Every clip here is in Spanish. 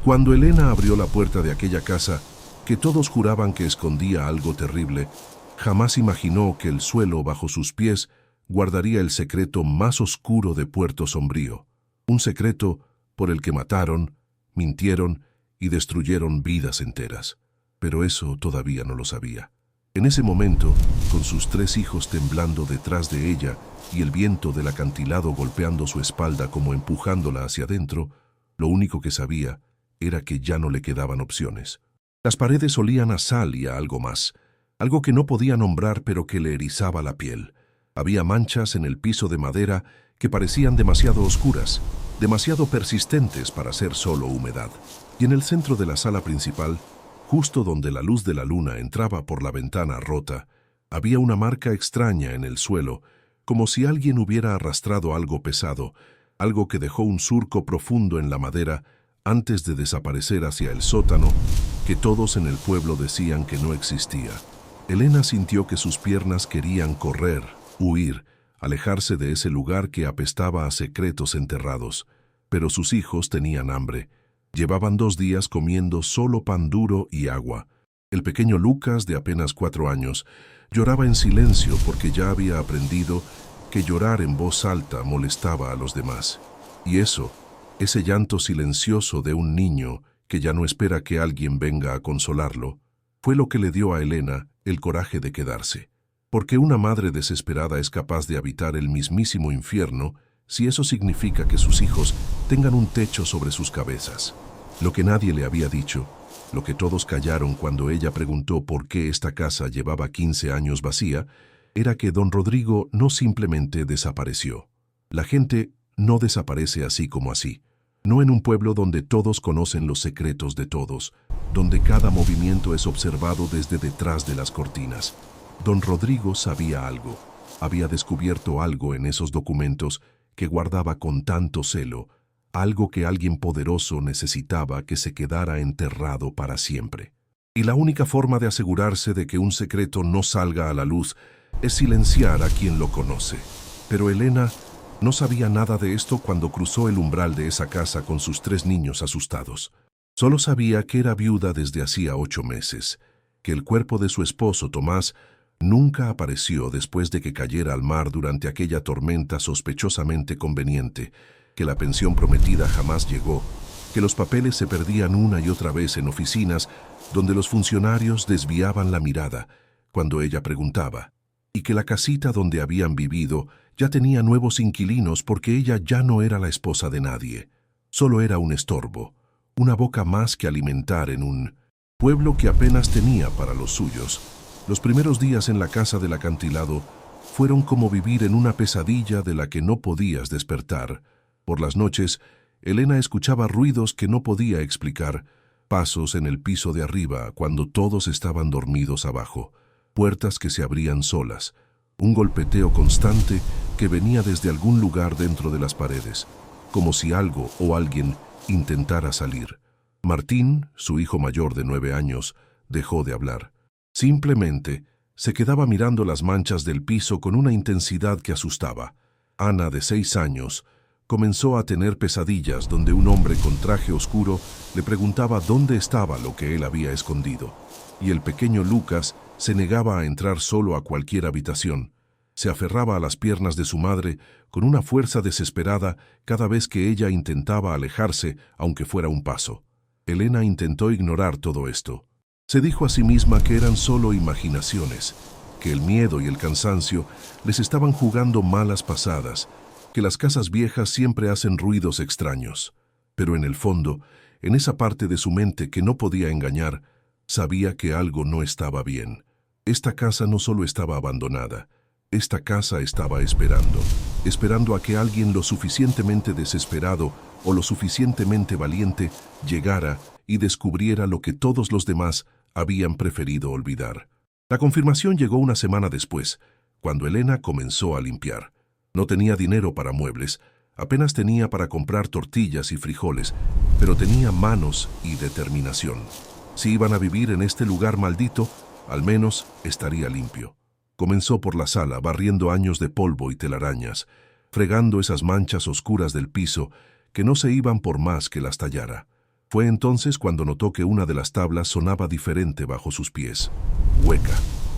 Cuando Elena abrió la puerta de aquella casa, que todos juraban que escondía algo terrible, jamás imaginó que el suelo bajo sus pies guardaría el secreto más oscuro de Puerto Sombrío, un secreto por el que mataron, mintieron y destruyeron vidas enteras. Pero eso todavía no lo sabía. En ese momento, con sus 3 hijos temblando detrás de ella y el viento del acantilado golpeando su espalda como empujándola hacia adentro, lo único que sabía era que ya no le quedaban opciones. Las paredes olían a sal y a algo más, algo que no podía nombrar pero que le erizaba la piel. Había manchas en el piso de madera que parecían demasiado oscuras, demasiado persistentes para ser solo humedad. Y en el centro de la sala principal, justo donde la luz de la luna entraba por la ventana rota, había una marca extraña en el suelo, como si alguien hubiera arrastrado algo pesado, algo que dejó un surco profundo en la madera antes de desaparecer hacia el sótano, que todos en el pueblo decían que no existía. Elena sintió que sus piernas querían correr, huir, alejarse de ese lugar que apestaba a secretos enterrados. Pero sus hijos tenían hambre. Llevaban 2 días comiendo solo pan duro y agua. El pequeño Lucas, de apenas 4 años, lloraba en silencio porque ya había aprendido que llorar en voz alta molestaba a los demás. Y ese llanto silencioso de un niño que ya no espera que alguien venga a consolarlo, fue lo que le dio a Elena el coraje de quedarse. Porque una madre desesperada es capaz de habitar el mismísimo infierno si eso significa que sus hijos tengan un techo sobre sus cabezas. Lo que nadie le había dicho, lo que todos callaron cuando ella preguntó por qué esta casa llevaba 15 años vacía, era que don Rodrigo no simplemente desapareció. La gente no desaparece así como así. No en un pueblo donde todos conocen los secretos de todos, donde cada movimiento es observado desde detrás de las cortinas. Don Rodrigo sabía algo, había descubierto algo en esos documentos que guardaba con tanto celo, algo que alguien poderoso necesitaba que se quedara enterrado para siempre. Y la única forma de asegurarse de que un secreto no salga a la luz es silenciar a quien lo conoce. Pero Elena no sabía nada de esto cuando cruzó el umbral de esa casa con sus 3 niños asustados. Solo sabía que era viuda desde hacía 8 meses, que el cuerpo de su esposo, Tomás, nunca apareció después de que cayera al mar durante aquella tormenta sospechosamente conveniente, que la pensión prometida jamás llegó, que los papeles se perdían una y otra vez en oficinas donde los funcionarios desviaban la mirada cuando ella preguntaba, y que la casita donde habían vivido ya tenía nuevos inquilinos porque ella ya no era la esposa de nadie. Solo era un estorbo, una boca más que alimentar en un pueblo que apenas tenía para los suyos. Los primeros días en la casa del acantilado fueron como vivir en una pesadilla de la que no podías despertar. Por las noches, Elena escuchaba ruidos que no podía explicar, pasos en el piso de arriba cuando todos estaban dormidos abajo, puertas que se abrían solas, un golpeteo constante que venía desde algún lugar dentro de las paredes, como si algo o alguien intentara salir. Martín, su hijo mayor de 9 años, dejó de hablar. Simplemente se quedaba mirando las manchas del piso con una intensidad que asustaba. Ana, de 6 años, comenzó a tener pesadillas donde un hombre con traje oscuro le preguntaba dónde estaba lo que él había escondido. Y el pequeño Lucas se negaba a entrar solo a cualquier habitación. Se aferraba a las piernas de su madre con una fuerza desesperada cada vez que ella intentaba alejarse, aunque fuera un paso. Elena intentó ignorar todo esto. Se dijo a sí misma que eran solo imaginaciones, que el miedo y el cansancio les estaban jugando malas pasadas, que las casas viejas siempre hacen ruidos extraños. Pero en el fondo, en esa parte de su mente que no podía engañar, sabía que algo no estaba bien. Esta casa no solo estaba abandonada, esta casa estaba esperando a que alguien lo suficientemente desesperado o lo suficientemente valiente llegara y descubriera lo que todos los demás habían preferido olvidar. La confirmación llegó una semana después, cuando Elena comenzó a limpiar. No tenía dinero para muebles, apenas tenía para comprar tortillas y frijoles, pero tenía manos y determinación. Si iban a vivir en este lugar maldito, al menos estaría limpio. Comenzó por la sala, barriendo años de polvo y telarañas, fregando esas manchas oscuras del piso que no se iban por más que las tallara. Fue entonces cuando notó que una de las tablas sonaba diferente bajo sus pies, hueca,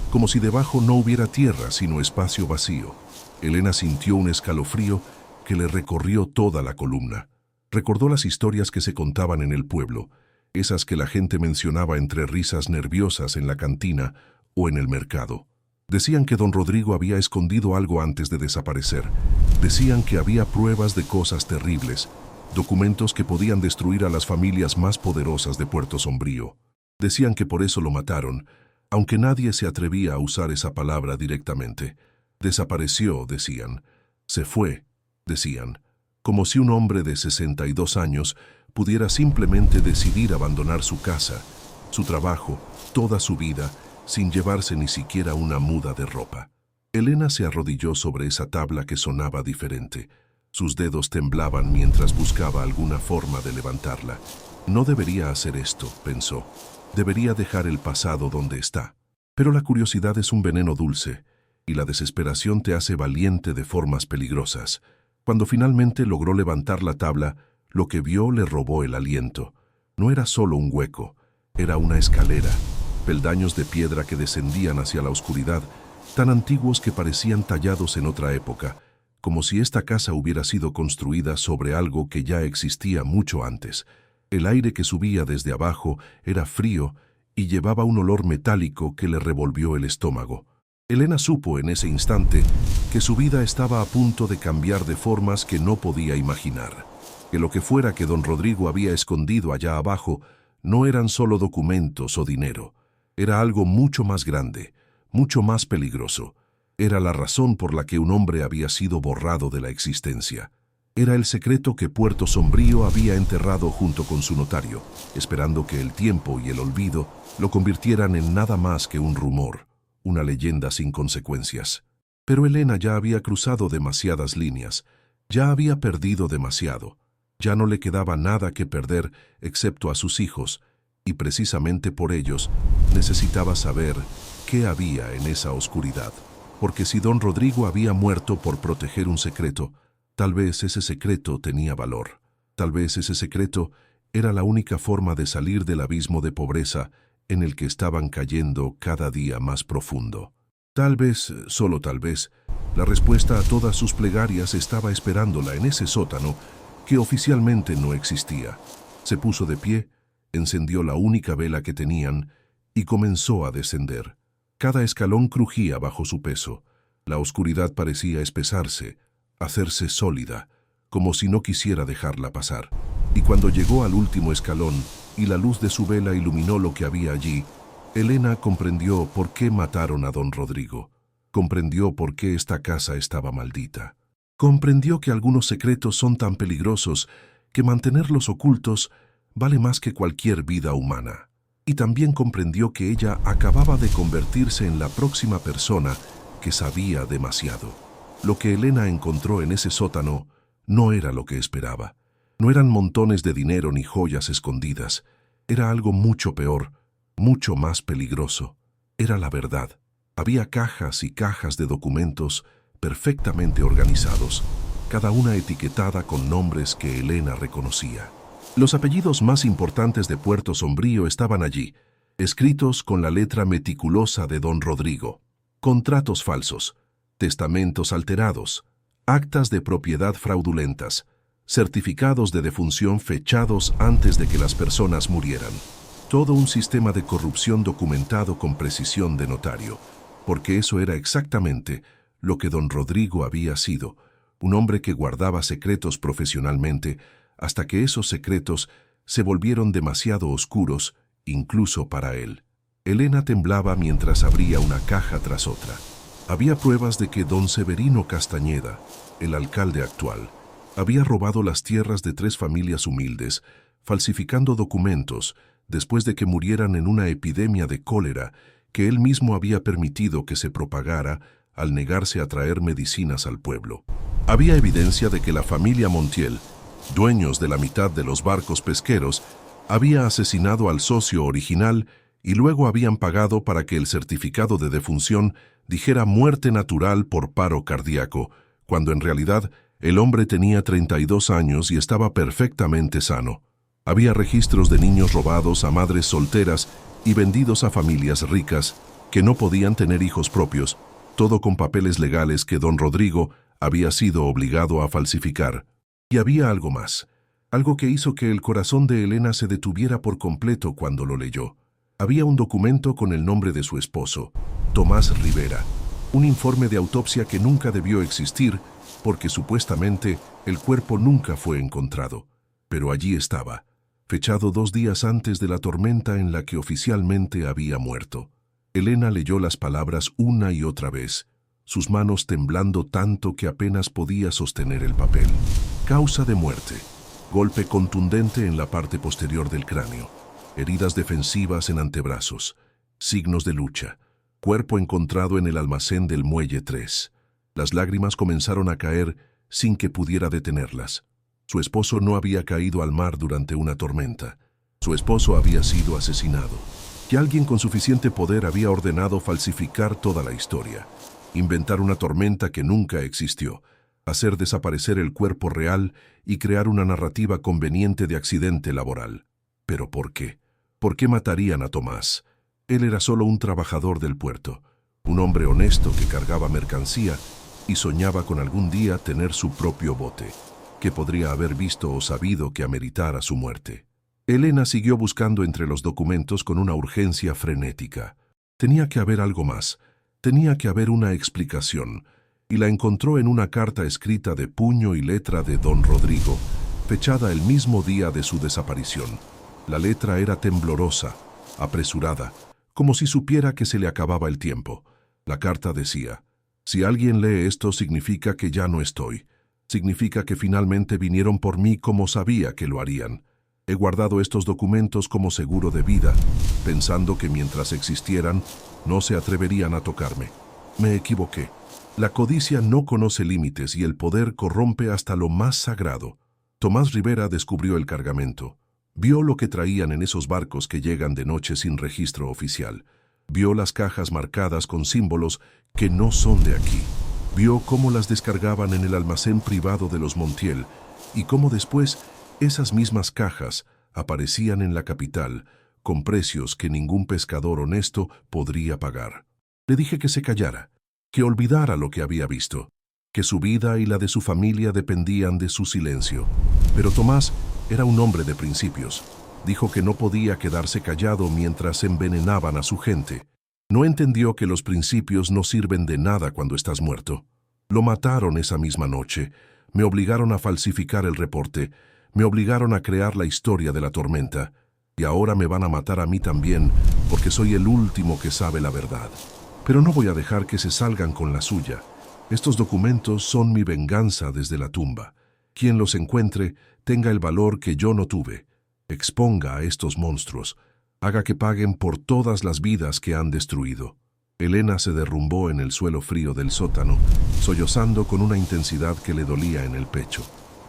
como si debajo no hubiera tierra sino espacio vacío. Elena sintió un escalofrío que le recorrió toda la columna. Recordó las historias que se contaban en el pueblo, esas que la gente mencionaba entre risas nerviosas en la cantina o en el mercado. Decían que don Rodrigo había escondido algo antes de desaparecer. Decían que había pruebas de cosas terribles, documentos que podían destruir a las familias más poderosas de Puerto Sombrío. Decían que por eso lo mataron, aunque nadie se atrevía a usar esa palabra directamente. Desapareció, decían. Se fue, decían. Como si un hombre de 62 años pudiera simplemente decidir abandonar su casa, su trabajo, toda su vida, sin llevarse ni siquiera una muda de ropa. Elena se arrodilló sobre esa tabla que sonaba diferente. Sus dedos temblaban mientras buscaba alguna forma de levantarla. No debería hacer esto, pensó. Debería dejar el pasado donde está. Pero la curiosidad es un veneno dulce, y la desesperación te hace valiente de formas peligrosas. Cuando finalmente logró levantar la tabla, lo que vio le robó el aliento. No era solo un hueco, era una escalera, peldaños de piedra que descendían hacia la oscuridad, tan antiguos que parecían tallados en otra época, como si esta casa hubiera sido construida sobre algo que ya existía mucho antes. El aire que subía desde abajo era frío y llevaba un olor metálico que le revolvió el estómago. Elena supo en ese instante que su vida estaba a punto de cambiar de formas que no podía imaginar, que lo que fuera que don Rodrigo había escondido allá abajo no eran solo documentos o dinero, era algo mucho más grande, mucho más peligroso. Era la razón por la que un hombre había sido borrado de la existencia. Era el secreto que Puerto Sombrío había enterrado junto con su notario, esperando que el tiempo y el olvido lo convirtieran en nada más que un rumor, una leyenda sin consecuencias. Pero Elena ya había cruzado demasiadas líneas, ya había perdido demasiado, ya no le quedaba nada que perder excepto a sus hijos, y precisamente por ellos necesitaba saber qué había en esa oscuridad. Porque si don Rodrigo había muerto por proteger un secreto, tal vez ese secreto tenía valor. Tal vez ese secreto era la única forma de salir del abismo de pobreza en el que estaban cayendo cada día más profundo. Tal vez, solo tal vez, la respuesta a todas sus plegarias estaba esperándola en ese sótano que oficialmente no existía. Se puso de pie, encendió la única vela que tenían y comenzó a descender. Cada escalón crujía bajo su peso. La oscuridad parecía espesarse, hacerse sólida, como si no quisiera dejarla pasar. Y cuando llegó al último escalón y la luz de su vela iluminó lo que había allí, Elena comprendió por qué mataron a don Rodrigo. Comprendió por qué esta casa estaba maldita. Comprendió que algunos secretos son tan peligrosos que mantenerlos ocultos vale más que cualquier vida humana. Y también comprendió que ella acababa de convertirse en la próxima persona que sabía demasiado. Lo que Elena encontró en ese sótano no era lo que esperaba. No eran montones de dinero ni joyas escondidas. Era algo mucho peor, mucho más peligroso. Era la verdad. Había cajas y cajas de documentos perfectamente organizados, cada una etiquetada con nombres que Elena reconocía. Los apellidos más importantes de Puerto Sombrío estaban allí, escritos con la letra meticulosa de don Rodrigo. Contratos falsos, testamentos alterados, actas de propiedad fraudulentas, certificados de defunción fechados antes de que las personas murieran. Todo un sistema de corrupción documentado con precisión de notario, porque eso era exactamente lo que don Rodrigo había sido, un hombre que guardaba secretos profesionalmente, hasta que esos secretos se volvieron demasiado oscuros, incluso para él. Elena temblaba mientras abría una caja tras otra. Había pruebas de que don Severino Castañeda, el alcalde actual, había robado las tierras de 3 familias humildes, falsificando documentos después de que murieran en una epidemia de cólera que él mismo había permitido que se propagara al negarse a traer medicinas al pueblo. Había evidencia de que la familia Montiel, dueños de la mitad de los barcos pesqueros, había asesinado al socio original y luego habían pagado para que el certificado de defunción dijera muerte natural por paro cardíaco, cuando en realidad el hombre tenía 32 años y estaba perfectamente sano. Había registros de niños robados a madres solteras y vendidos a familias ricas que no podían tener hijos propios, todo con papeles legales que don Rodrigo había sido obligado a falsificar. Y había algo más, algo que hizo que el corazón de Elena se detuviera por completo cuando lo leyó. Había un documento con el nombre de su esposo, Tomás Rivera, un informe de autopsia que nunca debió existir porque supuestamente el cuerpo nunca fue encontrado. Pero allí estaba, fechado 2 días antes de la tormenta en la que oficialmente había muerto. Elena leyó las palabras una y otra vez, sus manos temblando tanto que apenas podía sostener el papel. Causa de muerte, golpe contundente en la parte posterior del cráneo, heridas defensivas en antebrazos, signos de lucha, cuerpo encontrado en el almacén del Muelle 3. Las lágrimas comenzaron a caer sin que pudiera detenerlas. Su esposo no había caído al mar durante una tormenta. Su esposo había sido asesinado. Y alguien con suficiente poder había ordenado falsificar toda la historia, inventar una tormenta que nunca existió, hacer desaparecer el cuerpo real y crear una narrativa conveniente de accidente laboral. ¿Pero por qué? ¿Por qué matarían a Tomás? Él era solo un trabajador del puerto, un hombre honesto que cargaba mercancía y soñaba con algún día tener su propio bote, que podría haber visto o sabido que ameritara su muerte. Elena siguió buscando entre los documentos con una urgencia frenética. Tenía que haber algo más, tenía que haber una explicación, y la encontró en una carta escrita de puño y letra de don Rodrigo, fechada el mismo día de su desaparición. La letra era temblorosa, apresurada, como si supiera que se le acababa el tiempo. La carta decía: si alguien lee esto significa que ya no estoy. Significa que finalmente vinieron por mí como sabía que lo harían. He guardado estos documentos como seguro de vida, pensando que mientras existieran, no se atreverían a tocarme. Me equivoqué. La codicia no conoce límites y el poder corrompe hasta lo más sagrado. Tomás Rivera descubrió el cargamento. Vio lo que traían en esos barcos que llegan de noche sin registro oficial. Vio las cajas marcadas con símbolos que no son de aquí. Vio cómo las descargaban en el almacén privado de los Montiel y cómo después esas mismas cajas aparecían en la capital con precios que ningún pescador honesto podría pagar. Le dije que se callara, que olvidara lo que había visto, que su vida y la de su familia dependían de su silencio. Pero Tomás era un hombre de principios. Dijo que no podía quedarse callado mientras envenenaban a su gente. No entendió que los principios no sirven de nada cuando estás muerto. Lo mataron esa misma noche, me obligaron a falsificar el reporte, me obligaron a crear la historia de la tormenta, y ahora me van a matar a mí también porque soy el último que sabe la verdad. Pero no voy a dejar que se salgan con la suya. Estos documentos son mi venganza desde la tumba. Quien los encuentre tenga el valor que yo no tuve. Exponga a estos monstruos. Haga que paguen por todas las vidas que han destruido. Elena se derrumbó en el suelo frío del sótano, sollozando con una intensidad que le dolía en el pecho.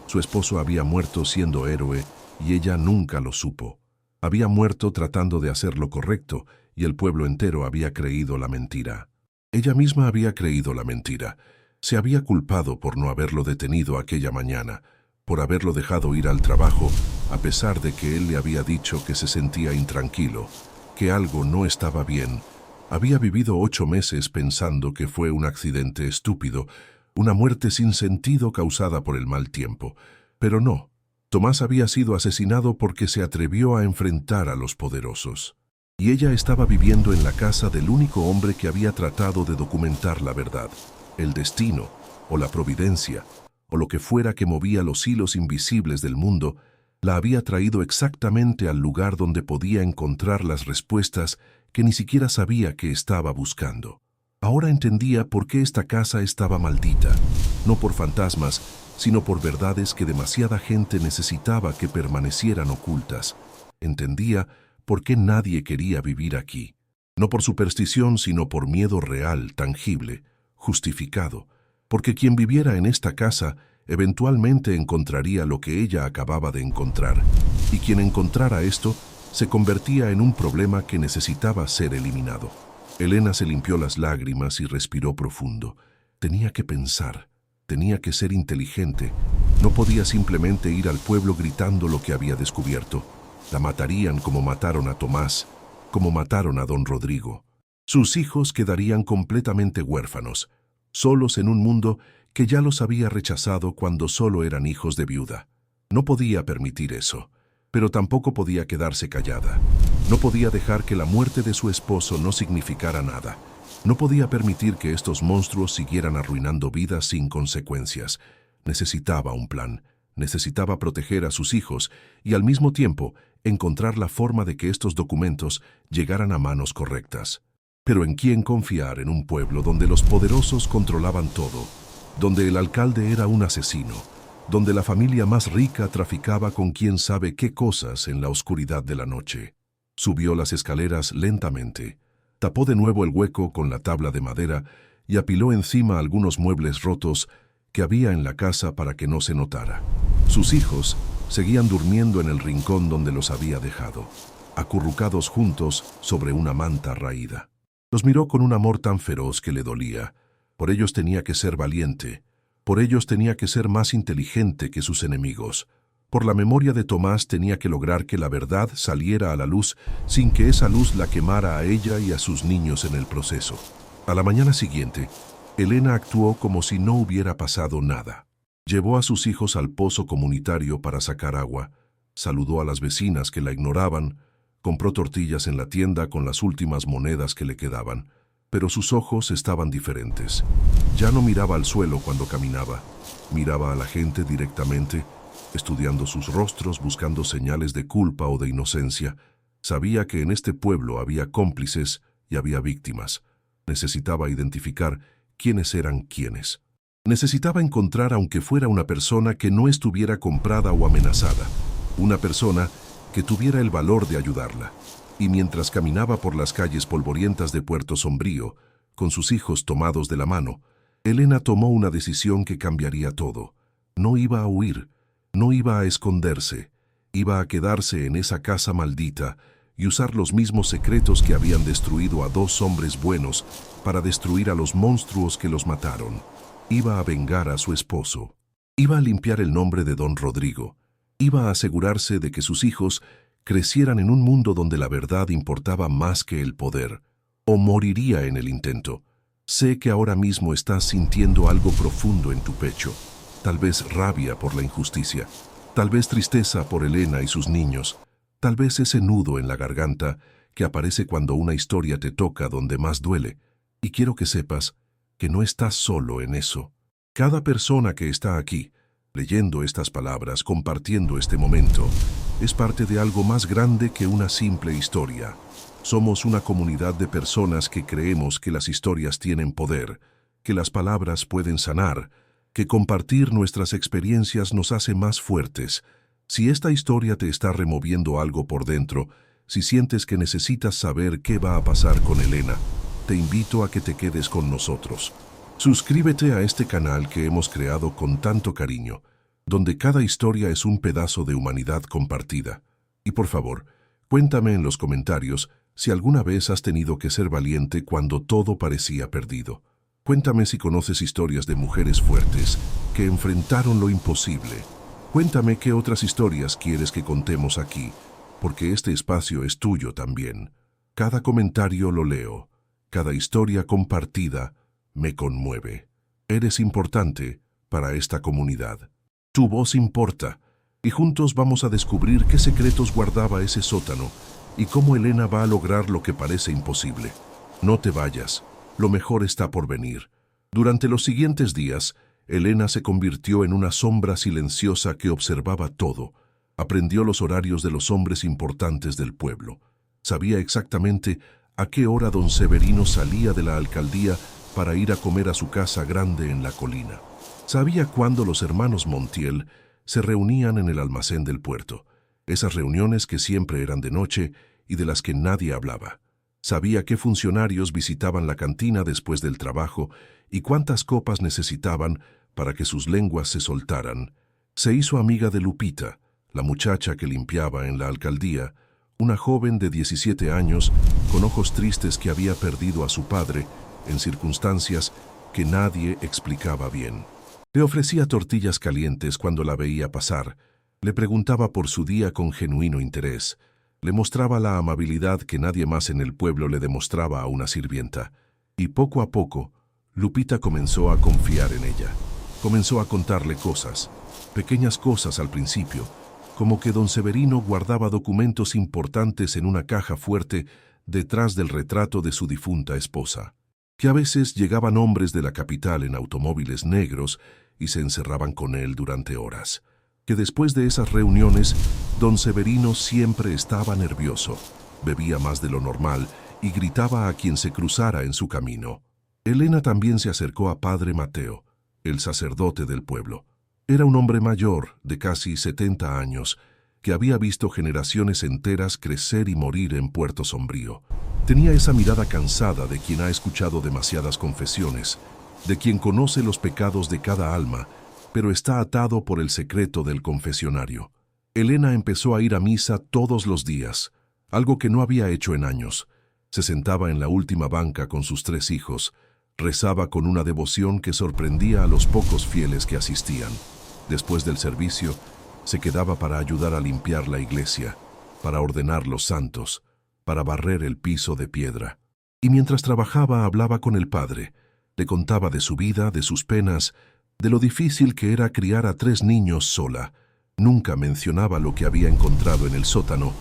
Su esposo había muerto siendo héroe y ella nunca lo supo. Había muerto tratando de hacer lo correcto y el pueblo entero había creído la mentira. Ella misma había creído la mentira. Se había culpado por no haberlo detenido aquella mañana, por haberlo dejado ir al trabajo, a pesar de que él le había dicho que se sentía intranquilo, que algo no estaba bien. Había vivido 8 meses pensando que fue un accidente estúpido, una muerte sin sentido causada por el mal tiempo. Pero no, Tomás había sido asesinado porque se atrevió a enfrentar a los poderosos. Y ella estaba viviendo en la casa del único hombre que había tratado de documentar la verdad. El destino, o la providencia, o lo que fuera que movía los hilos invisibles del mundo, la había traído exactamente al lugar donde podía encontrar las respuestas que ni siquiera sabía que estaba buscando. Ahora entendía por qué esta casa estaba maldita, no por fantasmas, sino por verdades que demasiada gente necesitaba que permanecieran ocultas. Entendía por qué nadie quería vivir aquí, no por superstición, sino por miedo real, tangible, justificado, porque quien viviera en esta casa eventualmente encontraría lo que ella acababa de encontrar, y quien encontrara esto se convertía en un problema que necesitaba ser eliminado. Elena se limpió las lágrimas y respiró profundo. Tenía que pensar, tenía que ser inteligente, No podía simplemente ir al pueblo gritando lo que había descubierto. La matarían como mataron a Tomás, como mataron a don Rodrigo. Sus hijos quedarían completamente huérfanos, solos en un mundo que ya los había rechazado cuando solo eran hijos de viuda. No podía permitir eso, pero tampoco podía quedarse callada. No podía dejar que la muerte de su esposo no significara nada. No podía permitir que estos monstruos siguieran arruinando vidas sin consecuencias. Necesitaba un plan, necesitaba proteger a sus hijos y al mismo tiempo encontrar la forma de que estos documentos llegaran a manos correctas. Pero ¿en quién confiar en un pueblo donde los poderosos controlaban todo, donde el alcalde era un asesino, donde la familia más rica traficaba con quién sabe qué cosas en la oscuridad de la noche? Subió las escaleras lentamente, tapó de nuevo el hueco con la tabla de madera y apiló encima algunos muebles rotos que había en la casa para que no se notara. Sus hijos seguían durmiendo en el rincón donde los había dejado, acurrucados juntos sobre una manta raída. Los miró con un amor tan feroz que le dolía. Por ellos tenía que ser valiente, por ellos tenía que ser más inteligente que sus enemigos. Por la memoria de Tomás tenía que lograr que la verdad saliera a la luz sin que esa luz la quemara a ella y a sus niños en el proceso. A la mañana siguiente, Elena actuó como si no hubiera pasado nada. Llevó a sus hijos al pozo comunitario para sacar agua, saludó a las vecinas que la ignoraban, compró tortillas en la tienda con las últimas monedas que le quedaban, pero sus ojos estaban diferentes. Ya no miraba al suelo cuando caminaba, miraba a la gente directamente, estudiando sus rostros, buscando señales de culpa o de inocencia. Sabía que en este pueblo había cómplices y había víctimas. Necesitaba identificar quiénes eran quiénes. Necesitaba encontrar aunque fuera una persona que no estuviera comprada o amenazada, una persona que tuviera el valor de ayudarla. Y mientras caminaba por las calles polvorientas de Puerto Sombrío, con sus hijos tomados de la mano, Elena tomó una decisión que cambiaría todo. No iba a huir, no iba a esconderse, iba a quedarse en esa casa maldita y usar los mismos secretos que habían destruido a dos hombres buenos para destruir a los monstruos que los mataron. Iba a vengar a su esposo. Iba a limpiar el nombre de don Rodrigo. Iba a asegurarse de que sus hijos crecieran en un mundo donde la verdad importaba más que el poder, o moriría en el intento. Sé que ahora mismo estás sintiendo algo profundo en tu pecho, tal vez rabia por la injusticia, tal vez tristeza por Elena y sus niños, tal vez ese nudo en la garganta que aparece cuando una historia te toca donde más duele, y quiero que sepas que no estás solo en eso. Cada persona que está aquí, leyendo estas palabras, compartiendo este momento, es parte de algo más grande que una simple historia. Somos una comunidad de personas que creemos que las historias tienen poder, que las palabras pueden sanar, que compartir nuestras experiencias nos hace más fuertes. Si esta historia te está removiendo algo por dentro, si sientes que necesitas saber qué va a pasar con Elena, te invito a que te quedes con nosotros. Suscríbete a este canal que hemos creado con tanto cariño, donde cada historia es un pedazo de humanidad compartida. Y por favor, cuéntame en los comentarios si alguna vez has tenido que ser valiente cuando todo parecía perdido. Cuéntame si conoces historias de mujeres fuertes que enfrentaron lo imposible. Cuéntame qué otras historias quieres que contemos aquí, porque este espacio es tuyo también. Cada comentario lo leo, cada historia compartida me conmueve. Eres importante para esta comunidad. Tu voz importa, y juntos vamos a descubrir qué secretos guardaba ese sótano y cómo Elena va a lograr lo que parece imposible. No te vayas, lo mejor está por venir. Durante los siguientes días, Elena se convirtió en una sombra silenciosa que observaba todo. Aprendió los horarios de los hombres importantes del pueblo. Sabía exactamente a qué hora don Severino salía de la alcaldía para ir a comer a su casa grande en la colina. Sabía cuándo los hermanos Montiel se reunían en el almacén del puerto, esas reuniones que siempre eran de noche y de las que nadie hablaba. Sabía qué funcionarios visitaban la cantina después del trabajo y cuántas copas necesitaban para que sus lenguas se soltaran. Se hizo amiga de Lupita, la muchacha que limpiaba en la alcaldía, una joven de 17 años con ojos tristes que había perdido a su padre en circunstancias que nadie explicaba bien. Le ofrecía tortillas calientes cuando la veía pasar, le preguntaba por su día con genuino interés, le mostraba la amabilidad que nadie más en el pueblo le demostraba a una sirvienta. Y poco a poco, Lupita comenzó a confiar en ella. Comenzó a contarle cosas, pequeñas cosas al principio, como que don Severino guardaba documentos importantes en una caja fuerte detrás del retrato de su difunta esposa, que a veces llegaban hombres de la capital en automóviles negros y se encerraban con él durante horas, que después de esas reuniones, don Severino siempre estaba nervioso, bebía más de lo normal y gritaba a quien se cruzara en su camino. Elena también se acercó a padre Mateo, el sacerdote del pueblo. Era un hombre mayor, de casi 70 años, que había visto generaciones enteras crecer y morir en Puerto Sombrío. Tenía esa mirada cansada de quien ha escuchado demasiadas confesiones, de quien conoce los pecados de cada alma, pero está atado por el secreto del confesionario. Elena empezó a ir a misa todos los días, algo que no había hecho en años. Se sentaba en la última banca con sus 3 hijos, rezaba con una devoción que sorprendía a los pocos fieles que asistían. Después del servicio, se quedaba para ayudar a limpiar la iglesia, para ordenar los santos, para barrer el piso de piedra. Y mientras trabajaba hablaba con el padre, le contaba de su vida, de sus penas, de lo difícil que era criar a 3 niños sola. Nunca mencionaba lo que había encontrado en el sótano,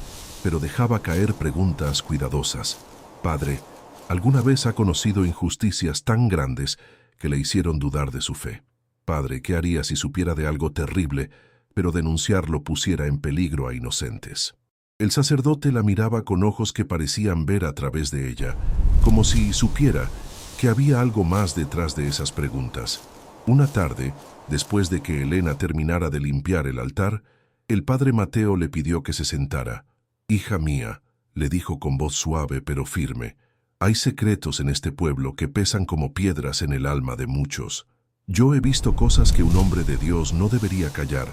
pero dejaba caer preguntas cuidadosas. Padre, ¿alguna vez ha conocido injusticias tan grandes que le hicieron dudar de su fe? Padre, ¿qué haría si supiera de algo terrible, pero denunciarlo pusiera en peligro a inocentes? El sacerdote la miraba con ojos que parecían ver a través de ella, como si supiera que había algo más detrás de esas preguntas. Una tarde, después de que Elena terminara de limpiar el altar, el padre Mateo le pidió que se sentara. «Hija mía», le dijo con voz suave pero firme, «hay secretos en este pueblo que pesan como piedras en el alma de muchos. Yo he visto cosas que un hombre de Dios no debería callar,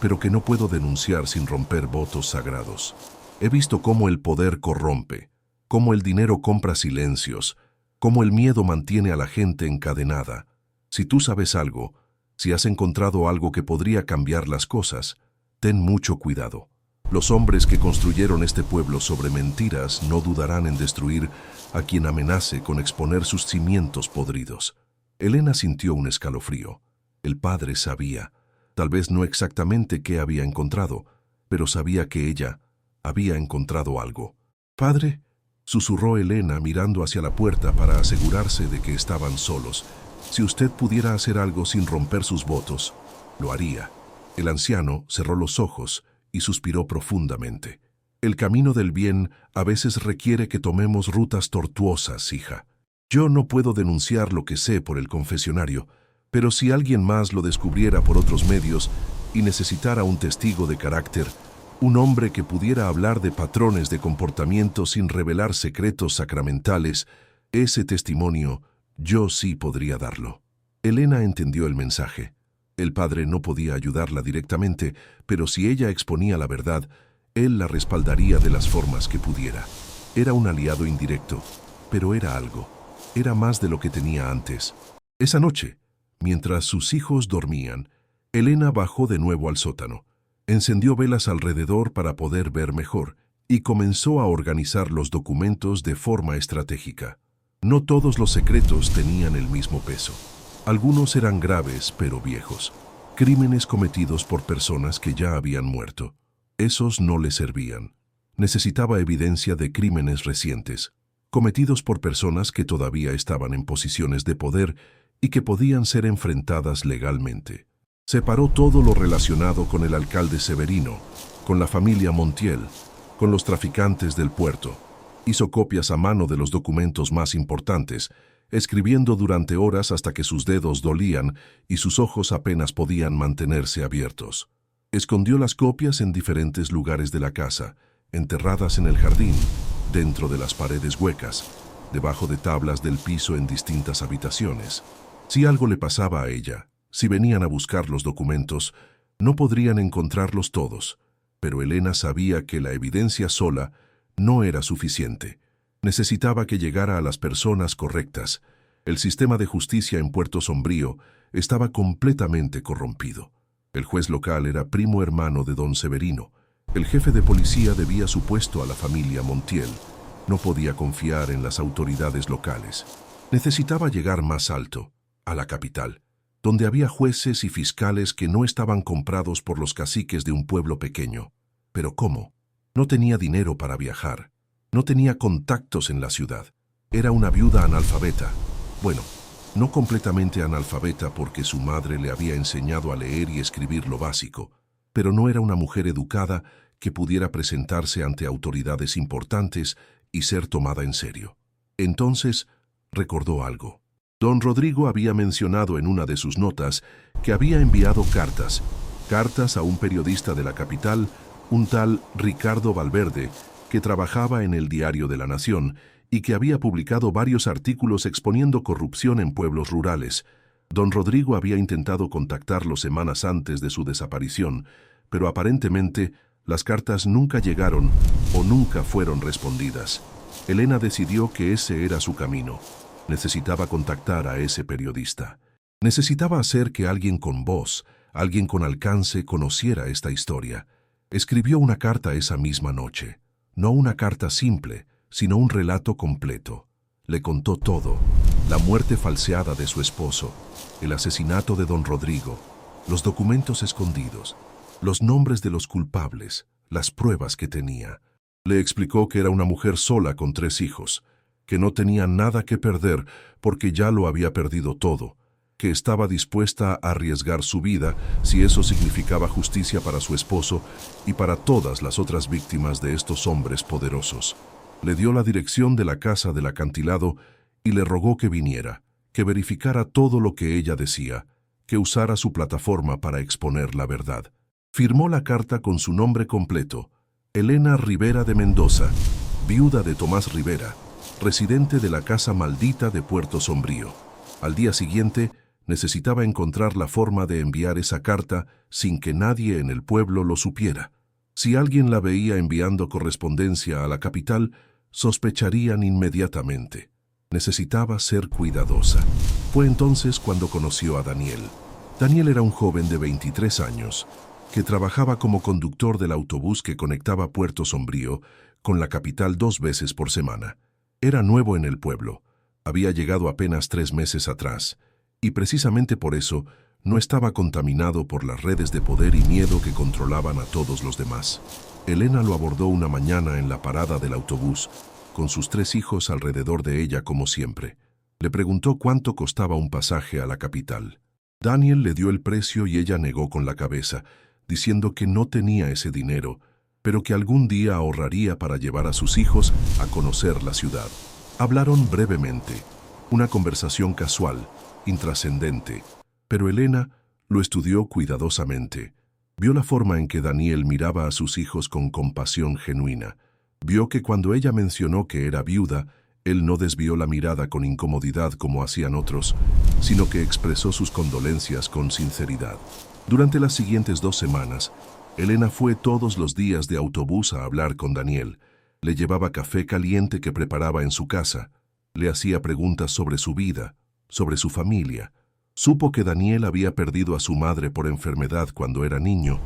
pero que no puedo denunciar sin romper votos sagrados. He visto cómo el poder corrompe, cómo el dinero compra silencios, cómo el miedo mantiene a la gente encadenada. Si tú sabes algo, si has encontrado algo que podría cambiar las cosas, ten mucho cuidado. Los hombres que construyeron este pueblo sobre mentiras no dudarán en destruir a quien amenace con exponer sus cimientos podridos». Elena sintió un escalofrío. El padre sabía, tal vez no exactamente qué había encontrado, pero sabía que ella había encontrado algo. «Padre», susurró Elena mirando hacia la puerta para asegurarse de que estaban solos, «si usted pudiera hacer algo sin romper sus votos, lo haría». El anciano cerró los ojos y suspiró profundamente. «El camino del bien a veces requiere que tomemos rutas tortuosas, hija. Yo no puedo denunciar lo que sé por el confesionario, pero si alguien más lo descubriera por otros medios y necesitara un testigo de carácter, un hombre que pudiera hablar de patrones de comportamiento sin revelar secretos sacramentales, ese testimonio yo sí podría darlo». Elena entendió el mensaje. El padre no podía ayudarla directamente, pero si ella exponía la verdad, él la respaldaría de las formas que pudiera. Era un aliado indirecto, pero era algo. Era más de lo que tenía antes. Esa noche, mientras sus hijos dormían, Elena bajó de nuevo al sótano, encendió velas alrededor para poder ver mejor y comenzó a organizar los documentos de forma estratégica. No todos los secretos tenían el mismo peso. Algunos eran graves pero viejos, crímenes cometidos por personas que ya habían muerto. Esos no le servían. Necesitaba evidencia de crímenes recientes, cometidos por personas que todavía estaban en posiciones de poder y que podían ser enfrentadas legalmente. Separó todo lo relacionado con el alcalde Severino, con la familia Montiel, con los traficantes del puerto. Hizo copias a mano de los documentos más importantes, escribiendo durante horas hasta que sus dedos dolían y sus ojos apenas podían mantenerse abiertos. Escondió las copias en diferentes lugares de la casa, enterradas en el jardín, dentro de las paredes huecas, debajo de tablas del piso en distintas habitaciones. Si algo le pasaba a ella, si venían a buscar los documentos, no podrían encontrarlos todos, pero Elena sabía que la evidencia sola no era suficiente. Necesitaba que llegara a las personas correctas. El sistema de justicia en Puerto Sombrío estaba completamente corrompido. El juez local era primo hermano de don Severino. El jefe de policía debía su puesto a la familia Montiel. No podía confiar en las autoridades locales. Necesitaba llegar más alto, a la capital, donde había jueces y fiscales que no estaban comprados por los caciques de un pueblo pequeño. ¿Pero cómo? No tenía dinero para viajar. No tenía contactos en la ciudad. Era una viuda analfabeta. Bueno, no completamente analfabeta porque su madre le había enseñado a leer y escribir lo básico, pero no era una mujer educada que pudiera presentarse ante autoridades importantes y ser tomada en serio. Entonces, recordó algo. Don Rodrigo había mencionado en una de sus notas que había enviado cartas a un periodista de la capital, un tal Ricardo Valverde, que trabajaba en el Diario de la Nación y que había publicado varios artículos exponiendo corrupción en pueblos rurales. Don Rodrigo había intentado contactarlo semanas antes de su desaparición, pero aparentemente las cartas nunca llegaron o nunca fueron respondidas. Elena decidió que ese era su camino. Necesitaba contactar a ese periodista. Necesitaba hacer que alguien con voz, alguien con alcance, conociera esta historia. Escribió una carta esa misma noche. No una carta simple, sino un relato completo. Le contó todo: la muerte falseada de su esposo, el asesinato de don Rodrigo, los documentos escondidos, los nombres de los culpables, las pruebas que tenía. Le explicó que era una mujer sola con 3 hijos, que no tenía nada que perder porque ya lo había perdido todo, que estaba dispuesta a arriesgar su vida si eso significaba justicia para su esposo y para todas las otras víctimas de estos hombres poderosos. Le dio la dirección de la casa del acantilado y le rogó que viniera, que verificara todo lo que ella decía, que usara su plataforma para exponer la verdad. Firmó la carta con su nombre completo: Elena Rivera de Mendoza, viuda de Tomás Rivera, residente de la Casa Maldita de Puerto Sombrío. Al día siguiente, necesitaba encontrar la forma de enviar esa carta sin que nadie en el pueblo lo supiera. Si alguien la veía enviando correspondencia a la capital, sospecharían inmediatamente. Necesitaba ser cuidadosa. Fue entonces cuando conoció a Daniel. Daniel era un joven de 23 años, que trabajaba como conductor del autobús que conectaba Puerto Sombrío con la capital 2 veces por semana. Era nuevo en el pueblo. Había llegado apenas 3 meses atrás, y precisamente por eso no estaba contaminado por las redes de poder y miedo que controlaban a todos los demás. Elena lo abordó una mañana en la parada del autobús, con sus 3 hijos alrededor de ella como siempre. Le preguntó cuánto costaba un pasaje a la capital. Daniel le dio el precio y ella negó con la cabeza, diciendo que no tenía ese dinero, pero que algún día ahorraría para llevar a sus hijos a conocer la ciudad. Hablaron brevemente, una conversación casual, intrascendente, pero Elena lo estudió cuidadosamente. Vio la forma en que Daniel miraba a sus hijos con compasión genuina. Vio que cuando ella mencionó que era viuda, él no desvió la mirada con incomodidad como hacían otros, sino que expresó sus condolencias con sinceridad. Durante las siguientes 2 semanas, Elena fue todos los días de autobús a hablar con Daniel. Le llevaba café caliente que preparaba en su casa. Le hacía preguntas sobre su vida, sobre su familia. Supo que Daniel había perdido a su madre por enfermedad cuando era niño,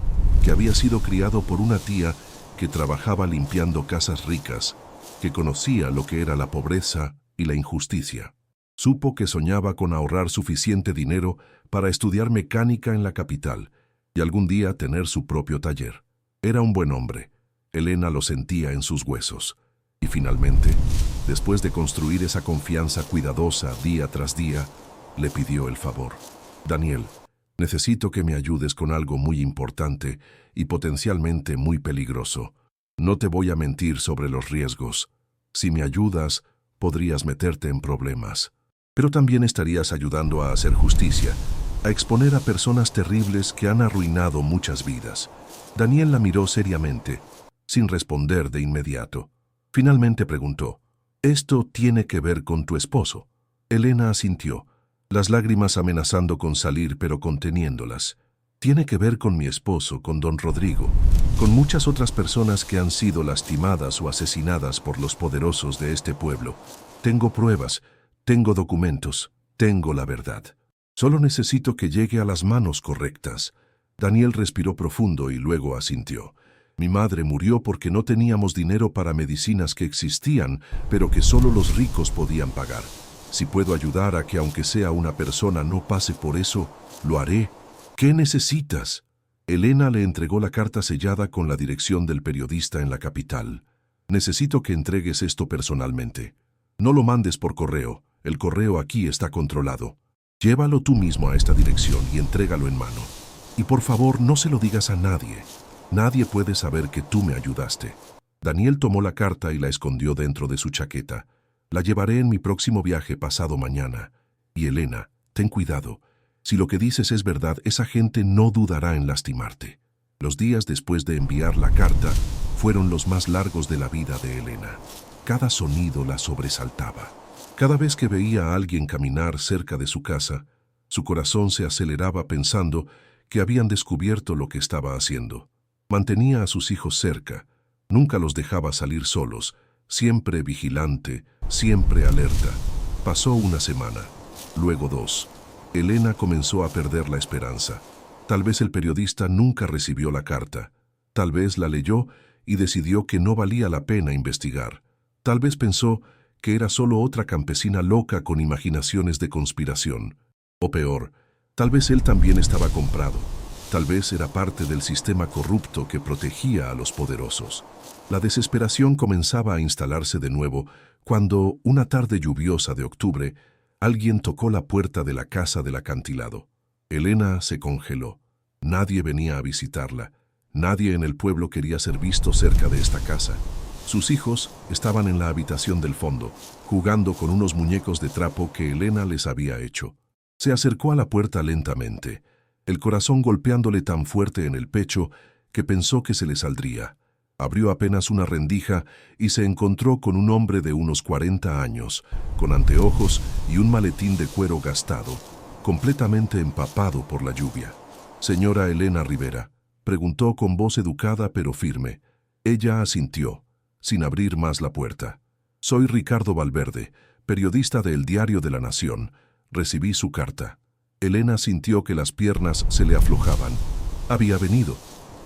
que había sido criado por una tía que trabajaba limpiando casas ricas, que conocía lo que era la pobreza y la injusticia. Supo que soñaba con ahorrar suficiente dinero para estudiar mecánica en la capital y algún día tener su propio taller. Era un buen hombre. Elena lo sentía en sus huesos. Y finalmente, después de construir esa confianza cuidadosa día tras día, le pidió el favor. Daniel, necesito que me ayudes con algo muy importante y potencialmente muy peligroso. No te voy a mentir sobre los riesgos. Si me ayudas, podrías meterte en problemas. Pero también estarías ayudando a hacer justicia, a exponer a personas terribles que han arruinado muchas vidas. Daniel la miró seriamente, sin responder de inmediato. Finalmente preguntó, ¿esto tiene que ver con tu esposo? Elena asintió, las lágrimas amenazando con salir pero conteniéndolas. Tiene que ver con mi esposo, con don Rodrigo, con muchas otras personas que han sido lastimadas o asesinadas por los poderosos de este pueblo. Tengo pruebas, tengo documentos, tengo la verdad. Solo necesito que llegue a las manos correctas. Daniel respiró profundo y luego asintió. Mi madre murió porque no teníamos dinero para medicinas que existían, pero que solo los ricos podían pagar. Si puedo ayudar a que aunque sea una persona no pase por eso, lo haré. ¿Qué necesitas? Elena le entregó la carta sellada con la dirección del periodista en la capital. Necesito que entregues esto personalmente. No lo mandes por correo. El correo aquí está controlado. Llévalo tú mismo a esta dirección y entrégalo en mano. Y por favor, no se lo digas a nadie. Nadie puede saber que tú me ayudaste. Daniel tomó la carta y la escondió dentro de su chaqueta. La llevaré en mi próximo viaje pasado mañana. Y Elena, ten cuidado. Si lo que dices es verdad, esa gente no dudará en lastimarte. Los días después de enviar la carta fueron los más largos de la vida de Elena. Cada sonido la sobresaltaba. Cada vez que veía a alguien caminar cerca de su casa, su corazón se aceleraba pensando que habían descubierto lo que estaba haciendo. Mantenía a sus hijos cerca, nunca los dejaba salir solos, siempre vigilante, siempre alerta. Pasó una semana, luego 2. Elena comenzó a perder la esperanza. Tal vez el periodista nunca recibió la carta. Tal vez la leyó y decidió que no valía la pena investigar. Tal vez pensó que era solo otra campesina loca con imaginaciones de conspiración. O peor, tal vez él también estaba comprado. Tal vez era parte del sistema corrupto que protegía a los poderosos. La desesperación comenzaba a instalarse de nuevo cuando, una tarde lluviosa de octubre, alguien tocó la puerta de la casa del acantilado. Elena se congeló. Nadie venía a visitarla. Nadie en el pueblo quería ser visto cerca de esta casa. Sus hijos estaban en la habitación del fondo, jugando con unos muñecos de trapo que Elena les había hecho. Se acercó a la puerta lentamente, el corazón golpeándole tan fuerte en el pecho que pensó que se le saldría. Abrió apenas una rendija y se encontró con un hombre de unos 40 años, con anteojos y un maletín de cuero gastado, completamente empapado por la lluvia. «Señora Elena Rivera», preguntó con voz educada pero firme. Ella asintió, sin abrir más la puerta. «Soy Ricardo Valverde, periodista de El Diario de la Nación. Recibí su carta». Elena sintió que las piernas se le aflojaban. Había venido.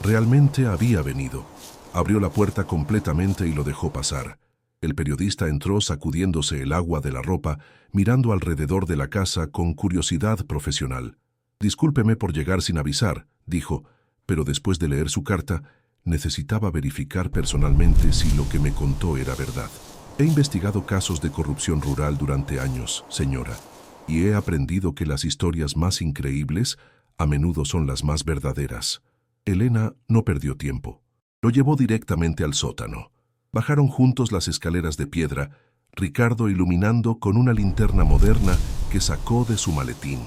Realmente había venido. Abrió la puerta completamente y lo dejó pasar. El periodista entró sacudiéndose el agua de la ropa, mirando alrededor de la casa con curiosidad profesional. «Discúlpeme por llegar sin avisar», dijo, pero después de leer su carta, necesitaba verificar personalmente si lo que me contó era verdad. «He investigado casos de corrupción rural durante años, señora, y he aprendido que las historias más increíbles a menudo son las más verdaderas». Elena no perdió tiempo. Lo llevó directamente al sótano. Bajaron juntos las escaleras de piedra, Ricardo iluminando con una linterna moderna que sacó de su maletín.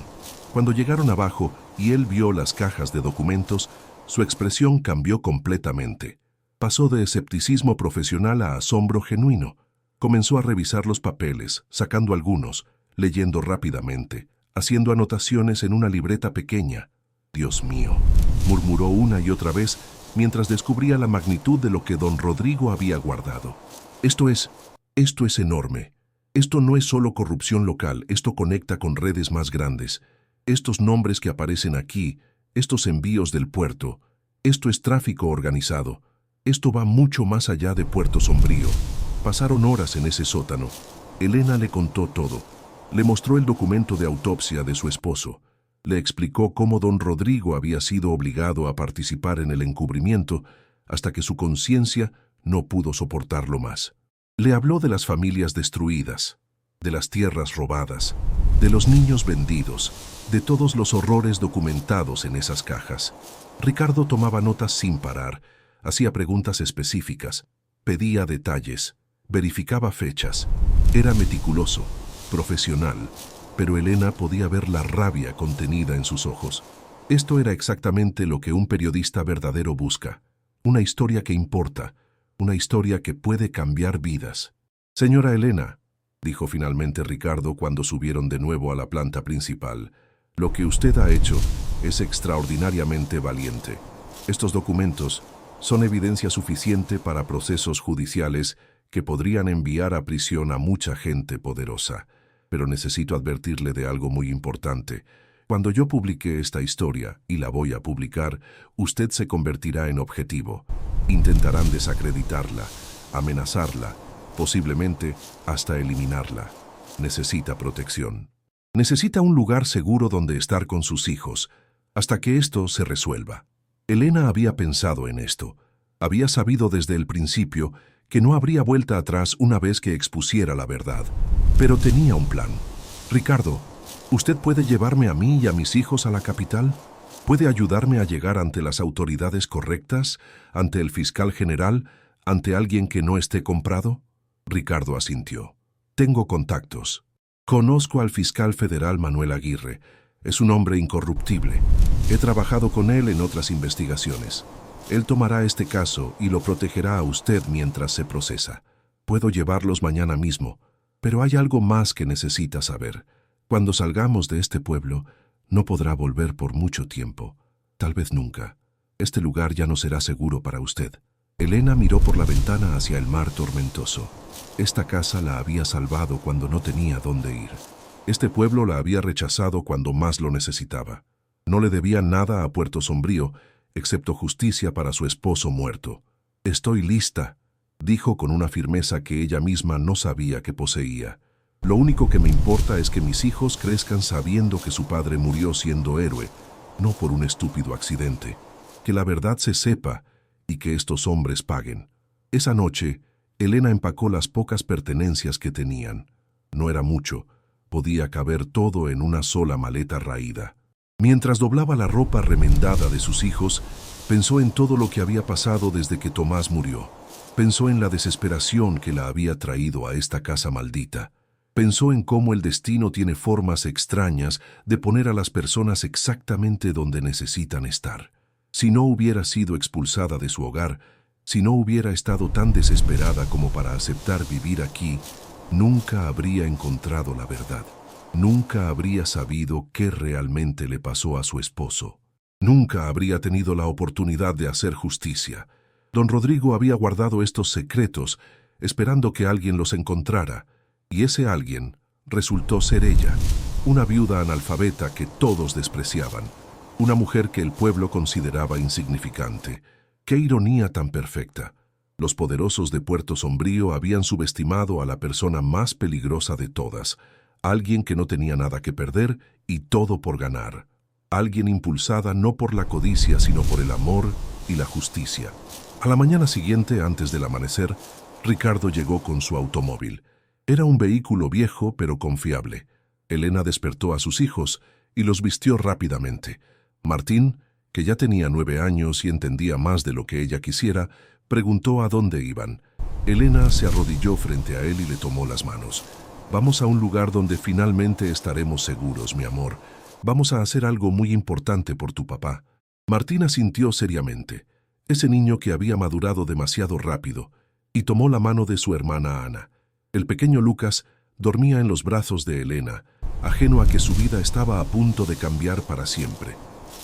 Cuando llegaron abajo y él vio las cajas de documentos, su expresión cambió completamente. Pasó de escepticismo profesional a asombro genuino. Comenzó a revisar los papeles, sacando algunos, leyendo rápidamente, haciendo anotaciones en una libreta pequeña. «Dios mío», murmuró una y otra vez mientras descubría la magnitud de lo que don Rodrigo había guardado. Esto es enorme. Esto no es solo corrupción local, esto conecta con redes más grandes. Estos nombres que aparecen aquí, estos envíos del puerto, esto es tráfico organizado. Esto va mucho más allá de Puerto Sombrío». Pasaron horas en ese sótano. Elena le contó todo. Le mostró el documento de autopsia de su esposo. Le explicó cómo don Rodrigo había sido obligado a participar en el encubrimiento hasta que su conciencia no pudo soportarlo más. Le habló de las familias destruidas, de las tierras robadas, de los niños vendidos, de todos los horrores documentados en esas cajas. Ricardo tomaba notas sin parar, hacía preguntas específicas, pedía detalles, verificaba fechas. Era meticuloso, profesional, pero Elena podía ver la rabia contenida en sus ojos. Esto era exactamente lo que un periodista verdadero busca. Una historia que importa, una historia que puede cambiar vidas. «Señora Elena», dijo finalmente Ricardo cuando subieron de nuevo a la planta principal, «lo que usted ha hecho es extraordinariamente valiente. Estos documentos son evidencia suficiente para procesos judiciales que podrían enviar a prisión a mucha gente poderosa. Pero necesito advertirle de algo muy importante. Cuando yo publique esta historia, y la voy a publicar, usted se convertirá en objetivo. Intentarán desacreditarla, amenazarla, posiblemente hasta eliminarla. Necesita protección. Necesita un lugar seguro donde estar con sus hijos, hasta que esto se resuelva. Elena había pensado en esto. Había sabido desde el principio que no habría vuelta atrás una vez que expusiera la verdad. Pero tenía un plan. Ricardo, ¿usted puede llevarme a mí y a mis hijos a la capital? ¿Puede ayudarme a llegar ante las autoridades correctas, ante el fiscal general, ante alguien que no esté comprado? Ricardo asintió. Tengo contactos. Conozco al fiscal federal Manuel Aguirre. Es un hombre incorruptible. He trabajado con él en otras investigaciones. Él tomará este caso y lo protegerá a usted mientras se procesa. Puedo llevarlos mañana mismo, pero hay algo más que necesita saber. Cuando salgamos de este pueblo, no podrá volver por mucho tiempo. Tal vez nunca. Este lugar ya no será seguro para usted. Elena miró por la ventana hacia el mar tormentoso. Esta casa la había salvado cuando no tenía dónde ir. Este pueblo la había rechazado cuando más lo necesitaba. No le debía nada a Puerto Sombrío, excepto justicia para su esposo muerto. «Estoy lista», dijo con una firmeza que ella misma no sabía que poseía. «Lo único que me importa es que mis hijos crezcan sabiendo que su padre murió siendo héroe, no por un estúpido accidente. Que la verdad se sepa y que estos hombres paguen». Esa noche, Elena empacó las pocas pertenencias que tenían. No era mucho. Podía caber todo en una sola maleta raída. Mientras doblaba la ropa remendada de sus hijos, pensó en todo lo que había pasado desde que Tomás murió. Pensó en la desesperación que la había traído a esta casa maldita. Pensó en cómo el destino tiene formas extrañas de poner a las personas exactamente donde necesitan estar. Si no hubiera sido expulsada de su hogar, si no hubiera estado tan desesperada como para aceptar vivir aquí, nunca habría encontrado la verdad. Nunca habría sabido qué realmente le pasó a su esposo. Nunca habría tenido la oportunidad de hacer justicia. Don Rodrigo había guardado estos secretos, esperando que alguien los encontrara, y ese alguien resultó ser ella, una viuda analfabeta que todos despreciaban, una mujer que el pueblo consideraba insignificante. ¡Qué ironía tan perfecta! Los poderosos de Puerto Sombrío habían subestimado a la persona más peligrosa de todas, alguien que no tenía nada que perder y todo por ganar. Alguien impulsada no por la codicia, sino por el amor y la justicia. A la mañana siguiente, antes del amanecer, Ricardo llegó con su automóvil. Era un vehículo viejo pero confiable. Elena despertó a sus hijos y los vistió rápidamente. Martín, que ya tenía 9 años y entendía más de lo que ella quisiera, preguntó a dónde iban. Elena se arrodilló frente a él y le tomó las manos. «Vamos a un lugar donde finalmente estaremos seguros, mi amor. Vamos a hacer algo muy importante por tu papá». Martín asintió seriamente, ese niño que había madurado demasiado rápido, y tomó la mano de su hermana Ana. El pequeño Lucas dormía en los brazos de Elena, ajeno a que su vida estaba a punto de cambiar para siempre.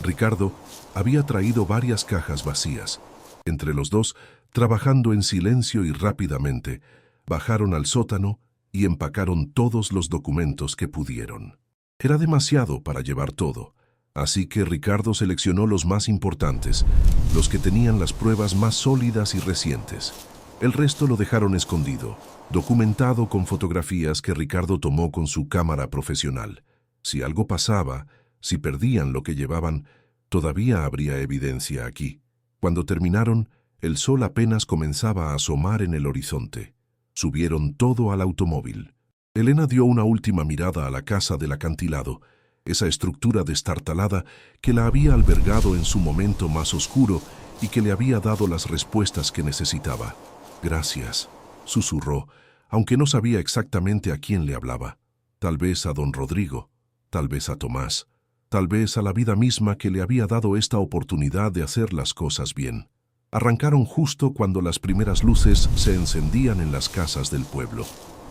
Ricardo había traído varias cajas vacías. Entre los dos, trabajando en silencio y rápidamente, bajaron al sótano y empacaron todos los documentos que pudieron. Era demasiado para llevar todo, así que Ricardo seleccionó los más importantes, los que tenían las pruebas más sólidas y recientes. El resto lo dejaron escondido, documentado con fotografías que Ricardo tomó con su cámara profesional. Si algo pasaba, si perdían lo que llevaban, todavía habría evidencia aquí. Cuando terminaron, el sol apenas comenzaba a asomar en el horizonte. Subieron todo al automóvil. Elena dio una última mirada a la casa del acantilado, esa estructura destartalada que la había albergado en su momento más oscuro y que le había dado las respuestas que necesitaba. «Gracias», susurró, aunque no sabía exactamente a quién le hablaba. Tal vez a don Rodrigo, tal vez a Tomás, tal vez a la vida misma que le había dado esta oportunidad de hacer las cosas bien. Arrancaron justo cuando las primeras luces se encendían en las casas del pueblo.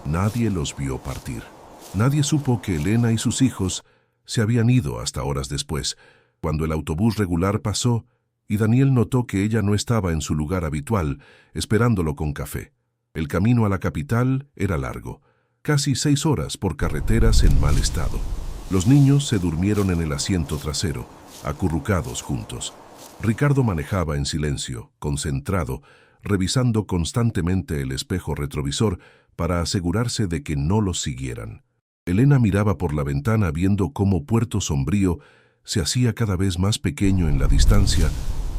Nadie los vio partir. Nadie supo que Elena y sus hijos se habían ido hasta horas después, cuando el autobús regular pasó y Daniel notó que ella no estaba en su lugar habitual, esperándolo con café. El camino a la capital era largo, casi 6 horas por carreteras en mal estado. Los niños se durmieron en el asiento trasero, acurrucados juntos. Ricardo manejaba en silencio, concentrado, revisando constantemente el espejo retrovisor para asegurarse de que no los siguieran. Elena miraba por la ventana viendo cómo Puerto Sombrío se hacía cada vez más pequeño en la distancia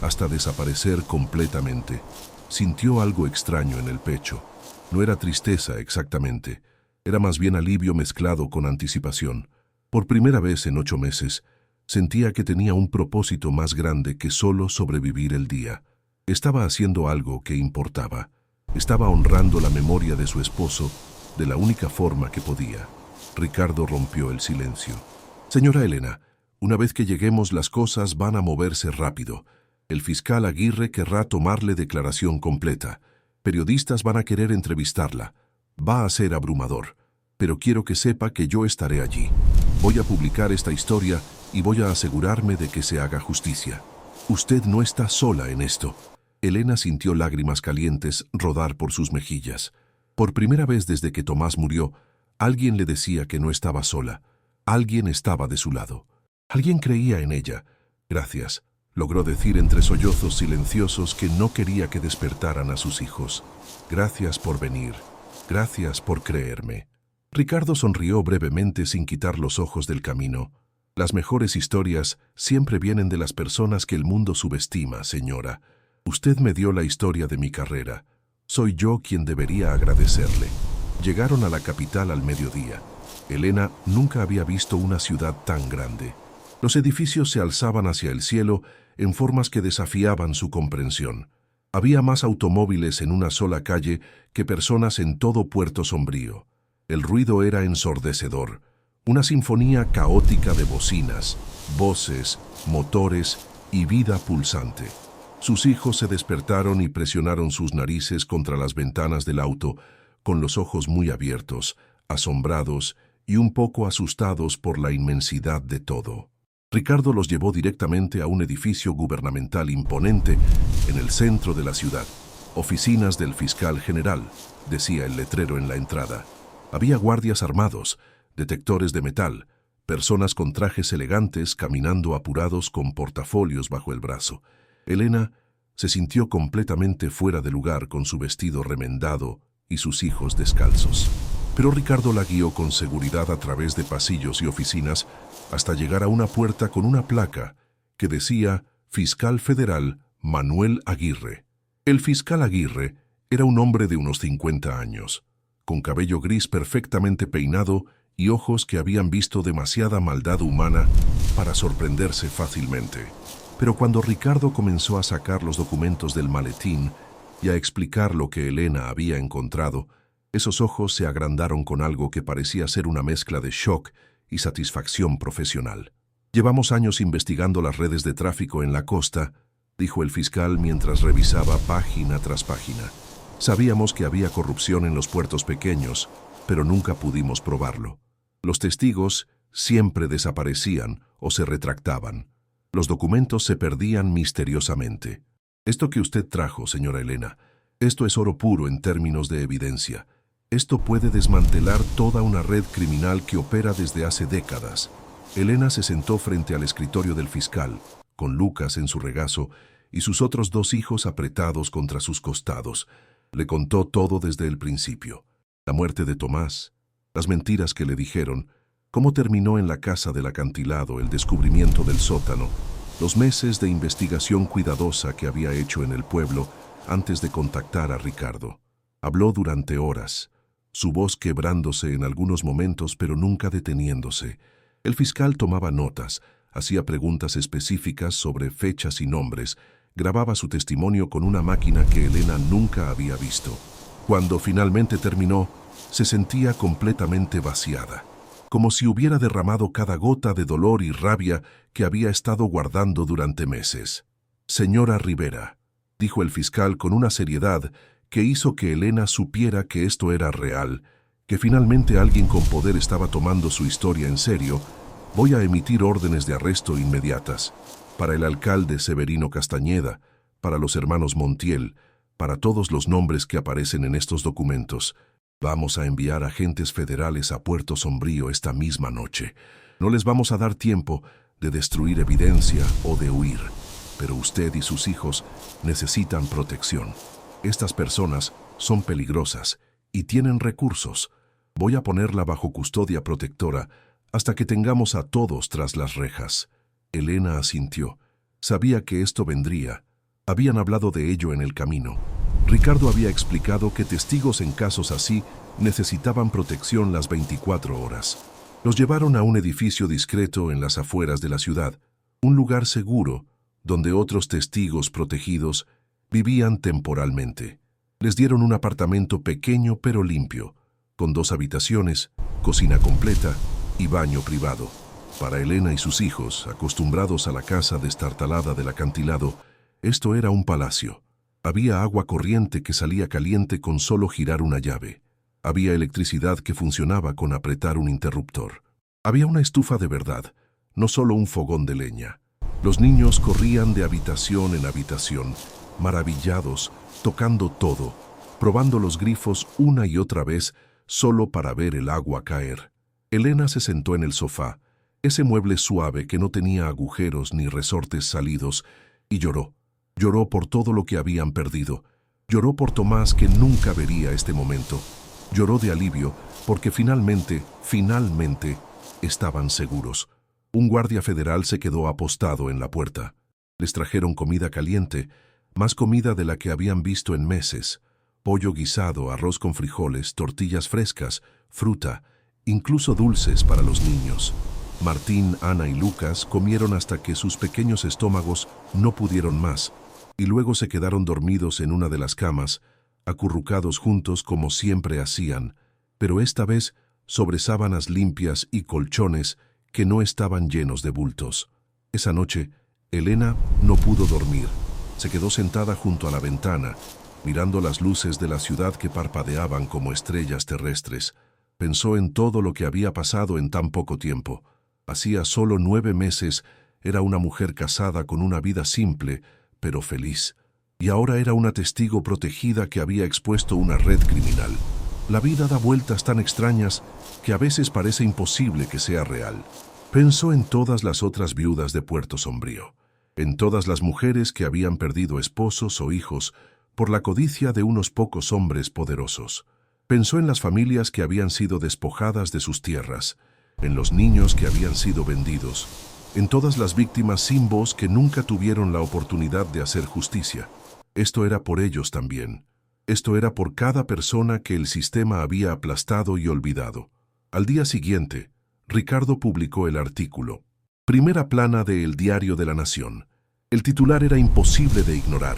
hasta desaparecer completamente. Sintió algo extraño en el pecho. No era tristeza exactamente, era más bien alivio mezclado con anticipación. Por primera vez en 8 meses, sentía que tenía un propósito más grande que solo sobrevivir el día. Estaba haciendo algo que importaba. Estaba honrando la memoria de su esposo de la única forma que podía. Ricardo rompió el silencio. Señora Elena, una vez que lleguemos las cosas van a moverse rápido. El fiscal Aguirre querrá tomarle declaración completa. Periodistas van a querer entrevistarla. Va a ser abrumador. Pero quiero que sepa que yo estaré allí. Voy a publicar esta historia y voy a asegurarme de que se haga justicia. Usted no está sola en esto. Elena sintió lágrimas calientes rodar por sus mejillas. Por primera vez desde que Tomás murió, alguien le decía que no estaba sola. Alguien estaba de su lado. Alguien creía en ella. Gracias, logró decir entre sollozos silenciosos que no quería que despertaran a sus hijos. Gracias por venir. Gracias por creerme. Ricardo sonrió brevemente sin quitar los ojos del camino. Las mejores historias siempre vienen de las personas que el mundo subestima, señora. Usted me dio la historia de mi carrera. Soy yo quien debería agradecerle. Llegaron a la capital al mediodía. Elena nunca había visto una ciudad tan grande. Los edificios se alzaban hacia el cielo en formas que desafiaban su comprensión. Había más automóviles en una sola calle que personas en todo Puerto Sombrío. El ruido era ensordecedor, una sinfonía caótica de bocinas, voces, motores y vida pulsante. Sus hijos se despertaron y presionaron sus narices contra las ventanas del auto, con los ojos muy abiertos, asombrados y un poco asustados por la inmensidad de todo. Ricardo los llevó directamente a un edificio gubernamental imponente en el centro de la ciudad. Oficinas del fiscal general, decía el letrero en la entrada. Había guardias armados, detectores de metal, personas con trajes elegantes caminando apurados con portafolios bajo el brazo. Elena se sintió completamente fuera de lugar con su vestido remendado y sus hijos descalzos. Pero Ricardo la guió con seguridad a través de pasillos y oficinas hasta llegar a una puerta con una placa que decía Fiscal Federal Manuel Aguirre. El fiscal Aguirre era un hombre de unos 50 años, con cabello gris perfectamente peinado y ojos que habían visto demasiada maldad humana para sorprenderse fácilmente. Pero cuando Ricardo comenzó a sacar los documentos del maletín y a explicar lo que Elena había encontrado, esos ojos se agrandaron con algo que parecía ser una mezcla de shock y satisfacción profesional. Llevamos años investigando las redes de tráfico en la costa, dijo el fiscal mientras revisaba página tras página. Sabíamos que había corrupción en los puertos pequeños, pero nunca pudimos probarlo. Los testigos siempre desaparecían o se retractaban. Los documentos se perdían misteriosamente. Esto que usted trajo, señora Elena, esto es oro puro en términos de evidencia. Esto puede desmantelar toda una red criminal que opera desde hace décadas. Elena se sentó frente al escritorio del fiscal, con Lucas en su regazo y sus otros 2 hijos apretados contra sus costados. Le contó todo desde el principio. La muerte de Tomás, las mentiras que le dijeron, cómo terminó en la casa del acantilado, el descubrimiento del sótano, los meses de investigación cuidadosa que había hecho en el pueblo antes de contactar a Ricardo. Habló durante horas, su voz quebrándose en algunos momentos pero nunca deteniéndose. El fiscal tomaba notas, hacía preguntas específicas sobre fechas y nombres, grababa su testimonio con una máquina que Elena nunca había visto. Cuando finalmente terminó, se sentía completamente vaciada, como si hubiera derramado cada gota de dolor y rabia que había estado guardando durante meses. Señora Rivera, dijo el fiscal con una seriedad que hizo que Elena supiera que esto era real, que finalmente alguien con poder estaba tomando su historia en serio. Voy a emitir órdenes de arresto inmediatas para el alcalde Severino Castañeda, para los hermanos Montiel, para todos los nombres que aparecen en estos documentos. Vamos a enviar agentes federales a Puerto Sombrío esta misma noche. No les vamos a dar tiempo de destruir evidencia o de huir, pero usted y sus hijos necesitan protección. Estas personas son peligrosas y tienen recursos. Voy a ponerla bajo custodia protectora hasta que tengamos a todos tras las rejas. Elena asintió. Sabía que esto vendría. Habían hablado de ello en el camino. Ricardo había explicado que testigos en casos así necesitaban protección las 24 horas. Los llevaron a un edificio discreto en las afueras de la ciudad, un lugar seguro donde otros testigos protegidos vivían temporalmente. Les dieron un apartamento pequeño pero limpio, con 2 habitaciones, cocina completa y baño privado. Para Elena y sus hijos, acostumbrados a la casa destartalada del acantilado, esto era un palacio. Había agua corriente que salía caliente con solo girar una llave. Había electricidad que funcionaba con apretar un interruptor. Había una estufa de verdad, no solo un fogón de leña. Los niños corrían de habitación en habitación, maravillados, tocando todo, probando los grifos una y otra vez solo para ver el agua caer. Elena se sentó en el sofá, ese mueble suave que no tenía agujeros ni resortes salidos, y lloró. Lloró por todo lo que habían perdido. Lloró por Tomás, que nunca vería este momento. Lloró de alivio porque finalmente, estaban seguros. Un guardia federal se quedó apostado en la puerta. Les trajeron comida caliente, más comida de la que habían visto en meses. Pollo guisado, arroz con frijoles, tortillas frescas, fruta, incluso dulces para los niños. Martín, Ana y Lucas comieron hasta que sus pequeños estómagos no pudieron más, y luego se quedaron dormidos en una de las camas, acurrucados juntos como siempre hacían, pero esta vez sobre sábanas limpias y colchones que no estaban llenos de bultos. Esa noche, Elena no pudo dormir. Se quedó sentada junto a la ventana, mirando las luces de la ciudad que parpadeaban como estrellas terrestres. Pensó en todo lo que había pasado en tan poco tiempo. Hacía solo 9 meses era una mujer casada con una vida simple, pero feliz. Y ahora era una testigo protegida que había expuesto una red criminal. La vida da vueltas tan extrañas que a veces parece imposible que sea real. Pensó en todas las otras viudas de Puerto Sombrío, en todas las mujeres que habían perdido esposos o hijos por la codicia de unos pocos hombres poderosos. Pensó en las familias que habían sido despojadas de sus tierras, en los niños que habían sido vendidos, en todas las víctimas sin voz que nunca tuvieron la oportunidad de hacer justicia. Esto era por ellos también. Esto era por cada persona que el sistema había aplastado y olvidado. Al día siguiente, Ricardo publicó el artículo. Primera plana de El Diario de la Nación. El titular era imposible de ignorar.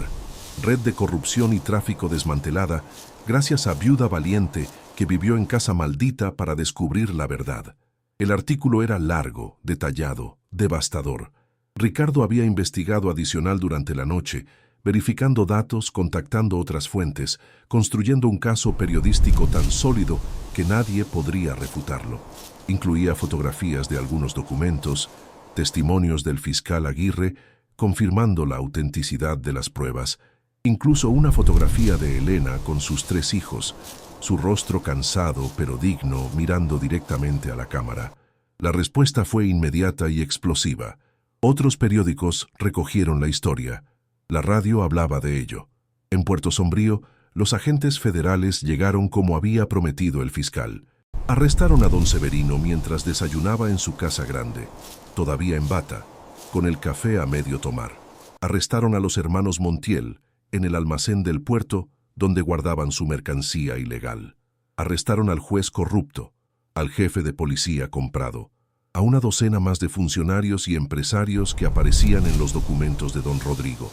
Red de corrupción y tráfico desmantelada gracias a viuda valiente que vivió en casa maldita para descubrir la verdad. El artículo era largo, detallado, devastador. Ricardo había investigado adicional durante la noche, verificando datos, contactando otras fuentes, construyendo un caso periodístico tan sólido que nadie podría refutarlo. Incluía fotografías de algunos documentos, testimonios del fiscal Aguirre, confirmando la autenticidad de las pruebas, incluso una fotografía de Elena con sus 3 hijos, su rostro cansado pero digno mirando directamente a la cámara. La respuesta fue inmediata y explosiva. Otros periódicos recogieron la historia. La radio hablaba de ello. En Puerto Sombrío, los agentes federales llegaron como había prometido el fiscal. Arrestaron a don Severino mientras desayunaba en su casa grande, todavía en bata, con el café a medio tomar. Arrestaron a los hermanos Montiel en el almacén del puerto donde guardaban su mercancía ilegal. Arrestaron al juez corrupto, al jefe de policía comprado, a una docena más de funcionarios y empresarios que aparecían en los documentos de don Rodrigo.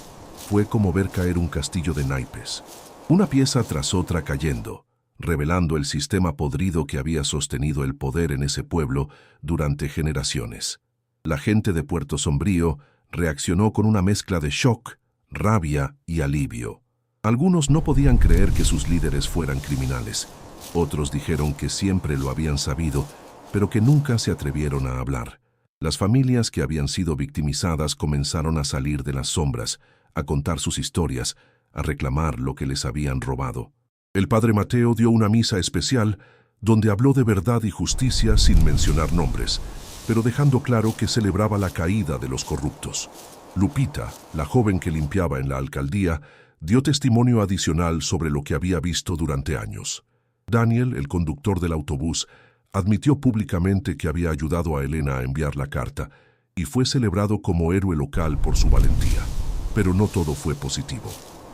Fue como ver caer un castillo de naipes, una pieza tras otra cayendo, revelando el sistema podrido que había sostenido el poder en ese pueblo durante generaciones. La gente de Puerto Sombrío reaccionó con una mezcla de shock, rabia y alivio. Algunos no podían creer que sus líderes fueran criminales. Otros dijeron que siempre lo habían sabido, pero que nunca se atrevieron a hablar. Las familias que habían sido victimizadas comenzaron a salir de las sombras, a contar sus historias, a reclamar lo que les habían robado. El padre Mateo dio una misa especial donde habló de verdad y justicia sin mencionar nombres. pero dejando claro que celebraba la caída de los corruptos. Lupita, la joven que limpiaba en la alcaldía, dio testimonio adicional sobre lo que había visto durante años. Daniel, el conductor del autobús, admitió públicamente que había ayudado a Elena a enviar la carta y fue celebrado como héroe local por su valentía. Pero no todo fue positivo.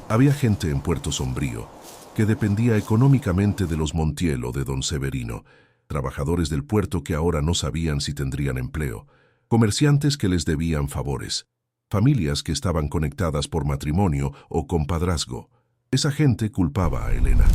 Había gente en Puerto Sombrío que dependía económicamente de los Montiel o de don Severino, trabajadores del puerto que ahora no sabían si tendrían empleo, comerciantes que les debían favores, familias que estaban conectadas por matrimonio o compadrazgo. Esa gente culpaba a Elena.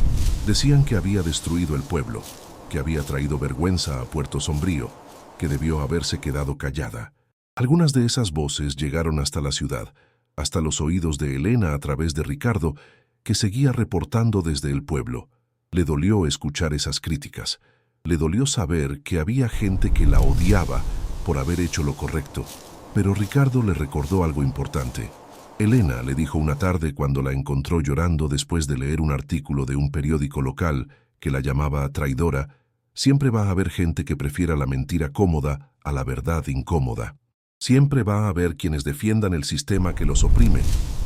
Decían que había destruido el pueblo, que había traído vergüenza a Puerto Sombrío, que debió haberse quedado callada. Algunas de esas voces llegaron hasta la ciudad, hasta los oídos de Elena a través de Ricardo, que seguía reportando desde el pueblo. Le dolió escuchar esas críticas. Le dolió saber que había gente que la odiaba por haber hecho lo correcto. Pero Ricardo le recordó algo importante. Elena le dijo una tarde cuando la encontró llorando después de leer un artículo de un periódico local que la llamaba traidora: siempre va a haber gente que prefiera la mentira cómoda a la verdad incómoda. Siempre va a haber quienes defiendan el sistema que los oprime,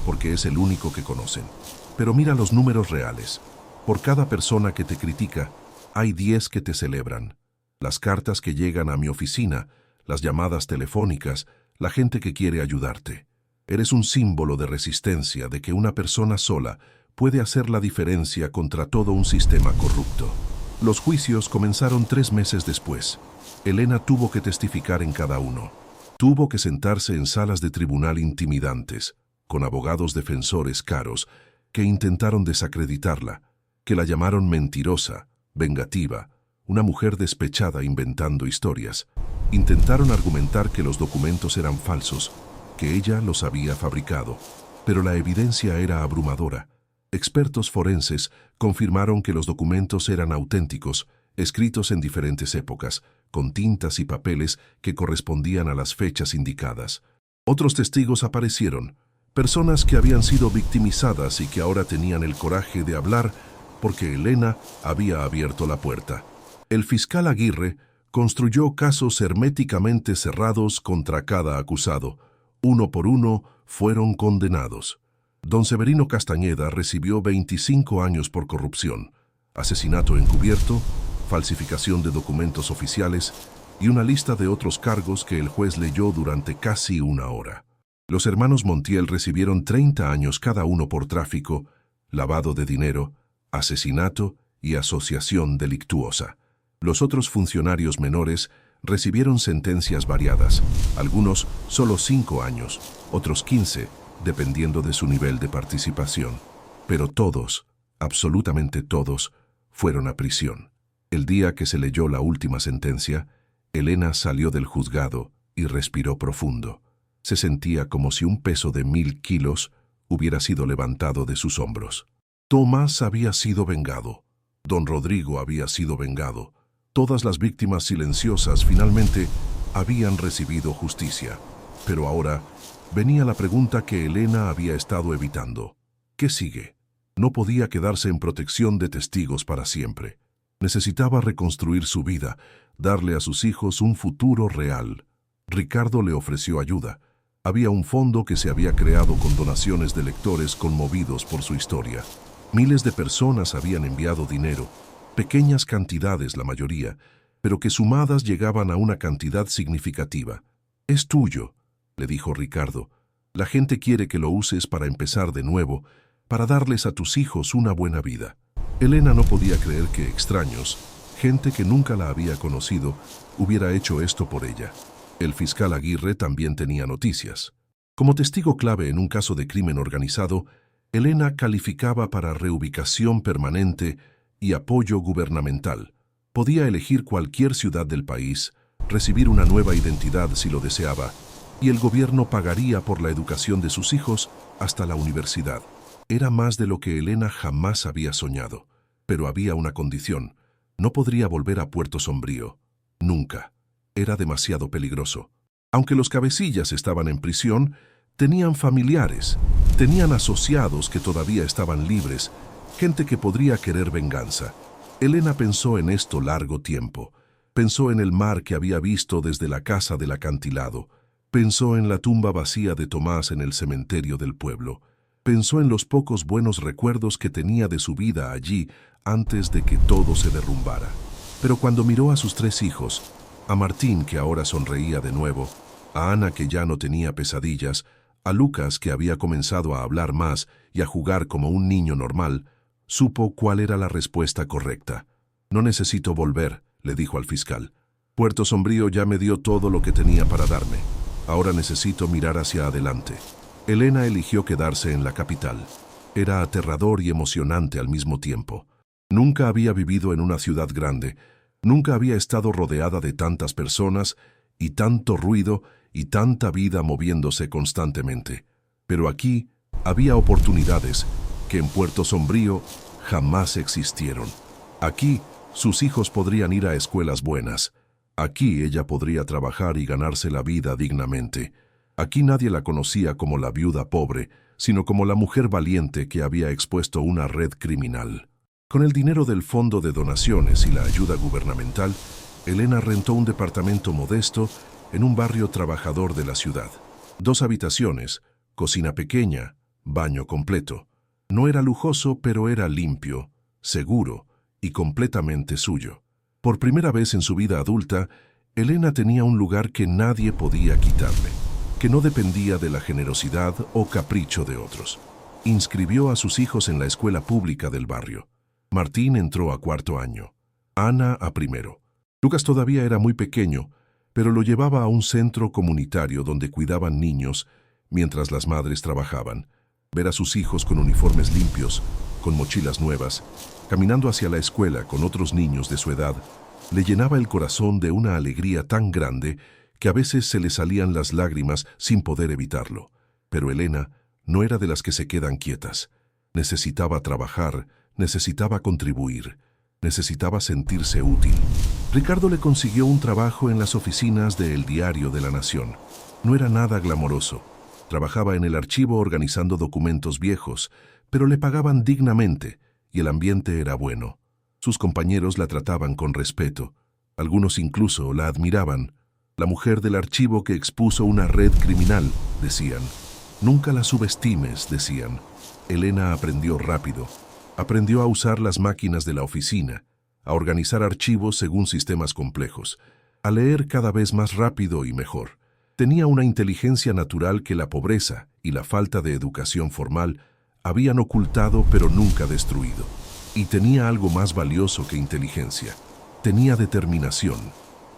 porque es el único que conocen. Pero mira los números reales. Por cada persona que te critica, hay 10 que te celebran. Las cartas que llegan a mi oficina, las llamadas telefónicas, la gente que quiere ayudarte. Eres un símbolo de resistencia, de que una persona sola puede hacer la diferencia contra todo un sistema corrupto. Los juicios comenzaron 3 meses después. Elena tuvo que testificar en cada uno. Tuvo que sentarse en salas de tribunal intimidantes, con abogados defensores caros que intentaron desacreditarla, que la llamaron mentirosa, vengativa, una mujer despechada inventando historias. Intentaron argumentar que los documentos eran falsos, que ella los había fabricado, pero la evidencia era abrumadora. Expertos forenses confirmaron que los documentos eran auténticos, escritos en diferentes épocas, con tintas y papeles que correspondían a las fechas indicadas. Otros testigos aparecieron, personas que habían sido victimizadas y que ahora tenían el coraje de hablar porque Elena había abierto la puerta. El fiscal Aguirre construyó casos herméticamente cerrados contra cada acusado. Uno por uno fueron condenados. Don Severino Castañeda recibió 25 años por corrupción, asesinato encubierto, falsificación de documentos oficiales y una lista de otros cargos que el juez leyó durante casi una hora. Los hermanos Montiel recibieron 30 años cada uno por tráfico, lavado de dinero, asesinato y asociación delictuosa. Los otros funcionarios menores recibieron sentencias variadas, algunos solo 5 años, otros 15, dependiendo de su nivel de participación. Pero todos, absolutamente todos, fueron a prisión. El día que se leyó la última sentencia, Elena salió del juzgado y respiró profundo. Se sentía como si un peso de 1000 kilos hubiera sido levantado de sus hombros. Tomás había sido vengado. Don Rodrigo había sido vengado. Todas las víctimas silenciosas finalmente habían recibido justicia. Pero ahora venía la pregunta que Elena había estado evitando. ¿Qué sigue? No podía quedarse en protección de testigos para siempre. Necesitaba reconstruir su vida, darle a sus hijos un futuro real. Ricardo le ofreció ayuda. Había un fondo que se había creado con donaciones de lectores conmovidos por su historia. Miles de personas habían enviado dinero, pequeñas cantidades la mayoría, pero que sumadas llegaban a una cantidad significativa. «Es tuyo», le dijo Ricardo. «La gente quiere que lo uses para empezar de nuevo, para darles a tus hijos una buena vida». Elena no podía creer que extraños, gente que nunca la había conocido, hubiera hecho esto por ella. El fiscal Aguirre también tenía noticias. Como testigo clave en un caso de crimen organizado, Elena calificaba para reubicación permanente y apoyo gubernamental. Podía elegir cualquier ciudad del país, recibir una nueva identidad si lo deseaba, y el gobierno pagaría por la educación de sus hijos hasta la universidad. Era más de lo que Elena jamás había soñado. Pero había una condición. No podría volver a Puerto Sombrío. Nunca. Era demasiado peligroso. Aunque los cabecillas estaban en prisión, tenían familiares, tenían asociados que todavía estaban libres, gente que podría querer venganza. Elena pensó en esto largo tiempo. Pensó en el mar que había visto desde la casa del acantilado. Pensó en la tumba vacía de Tomás en el cementerio del pueblo. Pensó en los pocos buenos recuerdos que tenía de su vida allí antes de que todo se derrumbara. Pero cuando miró a sus 3 hijos, a Martín, que ahora sonreía de nuevo, a Ana, que ya no tenía pesadillas, a Lucas, que había comenzado a hablar más y a jugar como un niño normal, supo cuál era la respuesta correcta. «No necesito volver», le dijo al fiscal. «Puerto Sombrío ya me dio todo lo que tenía para darme. Ahora necesito mirar hacia adelante». Elena eligió quedarse en la capital. Era aterrador y emocionante al mismo tiempo. Nunca había vivido en una ciudad grande, nunca había estado rodeada de tantas personas y tanto ruido y tanta vida moviéndose constantemente. Pero aquí había oportunidades que en Puerto Sombrío jamás existieron. Aquí sus hijos podrían ir a escuelas buenas. Aquí ella podría trabajar y ganarse la vida dignamente. Aquí nadie la conocía como la viuda pobre, sino como la mujer valiente que había expuesto una red criminal. Con el dinero del fondo de donaciones y la ayuda gubernamental, Elena rentó un departamento modesto en un barrio trabajador de la ciudad. 2 habitaciones, cocina pequeña, baño completo. No era lujoso, pero era limpio, seguro y completamente suyo. Por primera vez en su vida adulta, Elena tenía un lugar que nadie podía quitarle, que no dependía de la generosidad o capricho de otros. Inscribió a sus hijos en la escuela pública del barrio. Martín entró a 4º año, Ana a 1º. Lucas todavía era muy pequeño, pero lo llevaba a un centro comunitario donde cuidaban niños mientras las madres trabajaban. Ver a sus hijos con uniformes limpios, con mochilas nuevas, caminando hacia la escuela con otros niños de su edad, le llenaba el corazón de una alegría tan grande que a veces se le salían las lágrimas sin poder evitarlo. Pero Elena no era de las que se quedan quietas. Necesitaba trabajar, necesitaba contribuir, necesitaba sentirse útil. Ricardo le consiguió un trabajo en las oficinas de El Diario de la Nación. No era nada glamoroso. Trabajaba en el archivo organizando documentos viejos, pero le pagaban dignamente y el ambiente era bueno. Sus compañeros la trataban con respeto. Algunos incluso la admiraban. La mujer del archivo que expuso una red criminal, decían. Nunca la subestimes, decían. Elena aprendió rápido. Aprendió a usar las máquinas de la oficina, a organizar archivos según sistemas complejos, a leer cada vez más rápido y mejor. Tenía una inteligencia natural que la pobreza y la falta de educación formal habían ocultado pero nunca destruido. Y tenía algo más valioso que inteligencia. Tenía determinación.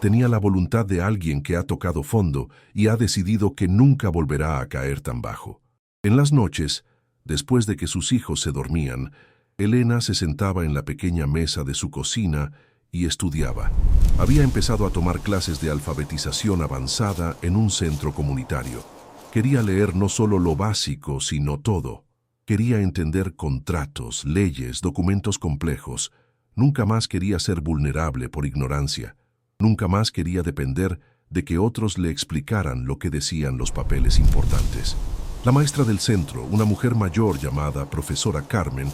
Tenía la voluntad de alguien que ha tocado fondo y ha decidido que nunca volverá a caer tan bajo. En las noches, después de que sus hijos se dormían, Elena se sentaba en la pequeña mesa de su cocina y estudiaba. Había empezado a tomar clases de alfabetización avanzada en un centro comunitario. Quería leer no solo lo básico, sino todo. Quería entender contratos, leyes, documentos complejos. Nunca más quería ser vulnerable por ignorancia. Nunca más quería depender de que otros le explicaran lo que decían los papeles importantes. La maestra del centro, una mujer mayor llamada profesora Carmen,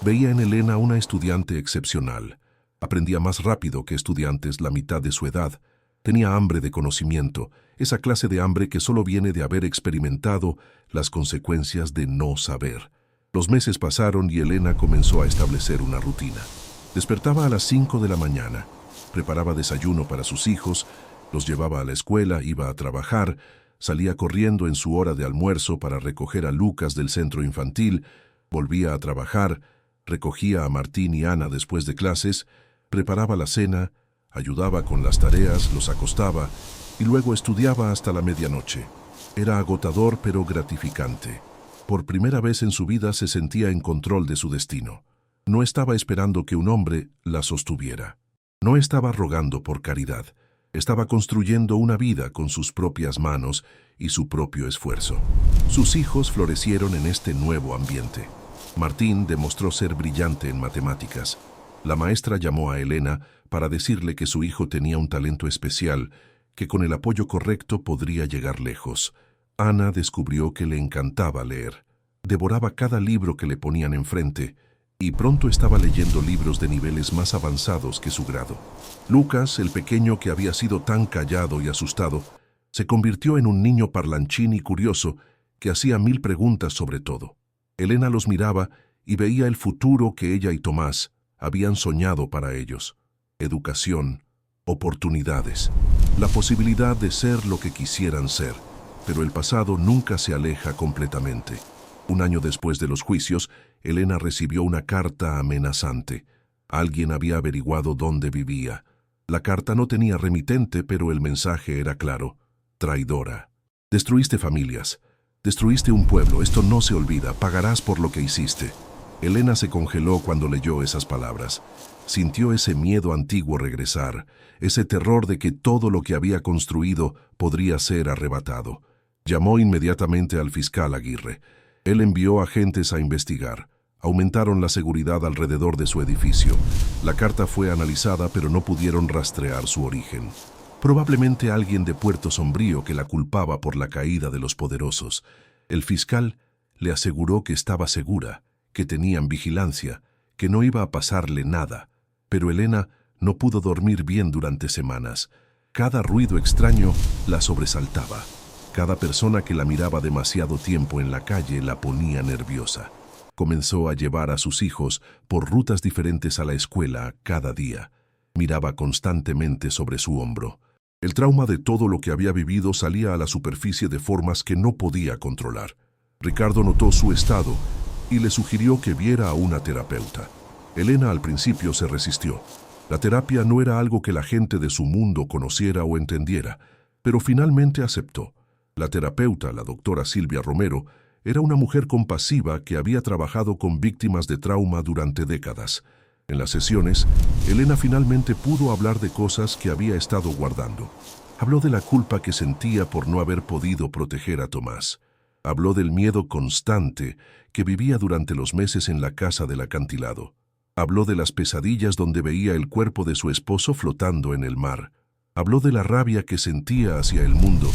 veía en Elena una estudiante excepcional. Aprendía más rápido que estudiantes la mitad de su edad. Tenía hambre de conocimiento, esa clase de hambre que solo viene de haber experimentado las consecuencias de no saber. Los meses pasaron y Elena comenzó a establecer una rutina. Despertaba a las 5 de la mañana, preparaba desayuno para sus hijos, los llevaba a la escuela, iba a trabajar, salía corriendo en su hora de almuerzo para recoger a Lucas del centro infantil, volvía a trabajar, recogía a Martín y Ana después de clases, preparaba la cena, ayudaba con las tareas, los acostaba y luego estudiaba hasta la medianoche. Era agotador pero gratificante. Por primera vez en su vida se sentía en control de su destino. No estaba esperando que un hombre la sostuviera. No estaba rogando por caridad. Estaba construyendo una vida con sus propias manos y su propio esfuerzo. Sus hijos florecieron en este nuevo ambiente. Martín demostró ser brillante en matemáticas. La maestra llamó a Elena para decirle que su hijo tenía un talento especial, que con el apoyo correcto podría llegar lejos. Ana descubrió que le encantaba leer. Devoraba cada libro que le ponían enfrente. y pronto estaba leyendo libros de niveles más avanzados que su grado. Lucas, el pequeño que había sido tan callado y asustado, se convirtió en un niño parlanchín y curioso que hacía 1000 preguntas sobre todo. Elena los miraba y veía el futuro que ella y Tomás habían soñado para ellos. Educación, oportunidades, la posibilidad de ser lo que quisieran ser. Pero el pasado nunca se aleja completamente. Un año después de los juicios, Elena recibió una carta amenazante. Alguien había averiguado dónde vivía. La carta no tenía remitente, pero el mensaje era claro. Traidora. Destruiste familias. Destruiste un pueblo. Esto no se olvida. Pagarás por lo que hiciste. Elena se congeló cuando leyó esas palabras. Sintió ese miedo antiguo regresar, ese terror de que todo lo que había construido podría ser arrebatado. Llamó inmediatamente al fiscal Aguirre. Él envió agentes a investigar. Aumentaron la seguridad alrededor de su edificio. La carta fue analizada, pero no pudieron rastrear su origen. Probablemente alguien de Puerto Sombrío que la culpaba por la caída de los poderosos. El fiscal le aseguró que estaba segura, que tenían vigilancia, que no iba a pasarle nada. Pero Elena no pudo dormir bien durante semanas. Cada ruido extraño la sobresaltaba. Cada persona que la miraba demasiado tiempo en la calle la ponía nerviosa. Comenzó a llevar a sus hijos por rutas diferentes a la escuela cada día. Miraba constantemente sobre su hombro. El trauma de todo lo que había vivido salía a la superficie de formas que no podía controlar. Ricardo notó su estado y le sugirió que viera a una terapeuta. Elena al principio se resistió. La terapia no era algo que la gente de su mundo conociera o entendiera, pero finalmente aceptó. La terapeuta, la doctora Silvia Romero, era una mujer compasiva que había trabajado con víctimas de trauma durante décadas. En las sesiones, Elena finalmente pudo hablar de cosas que había estado guardando. Habló de la culpa que sentía por no haber podido proteger a Tomás. Habló del miedo constante que vivía durante los meses en la casa del acantilado. Habló de las pesadillas donde veía el cuerpo de su esposo flotando en el mar. Habló de la rabia que sentía hacia el mundo,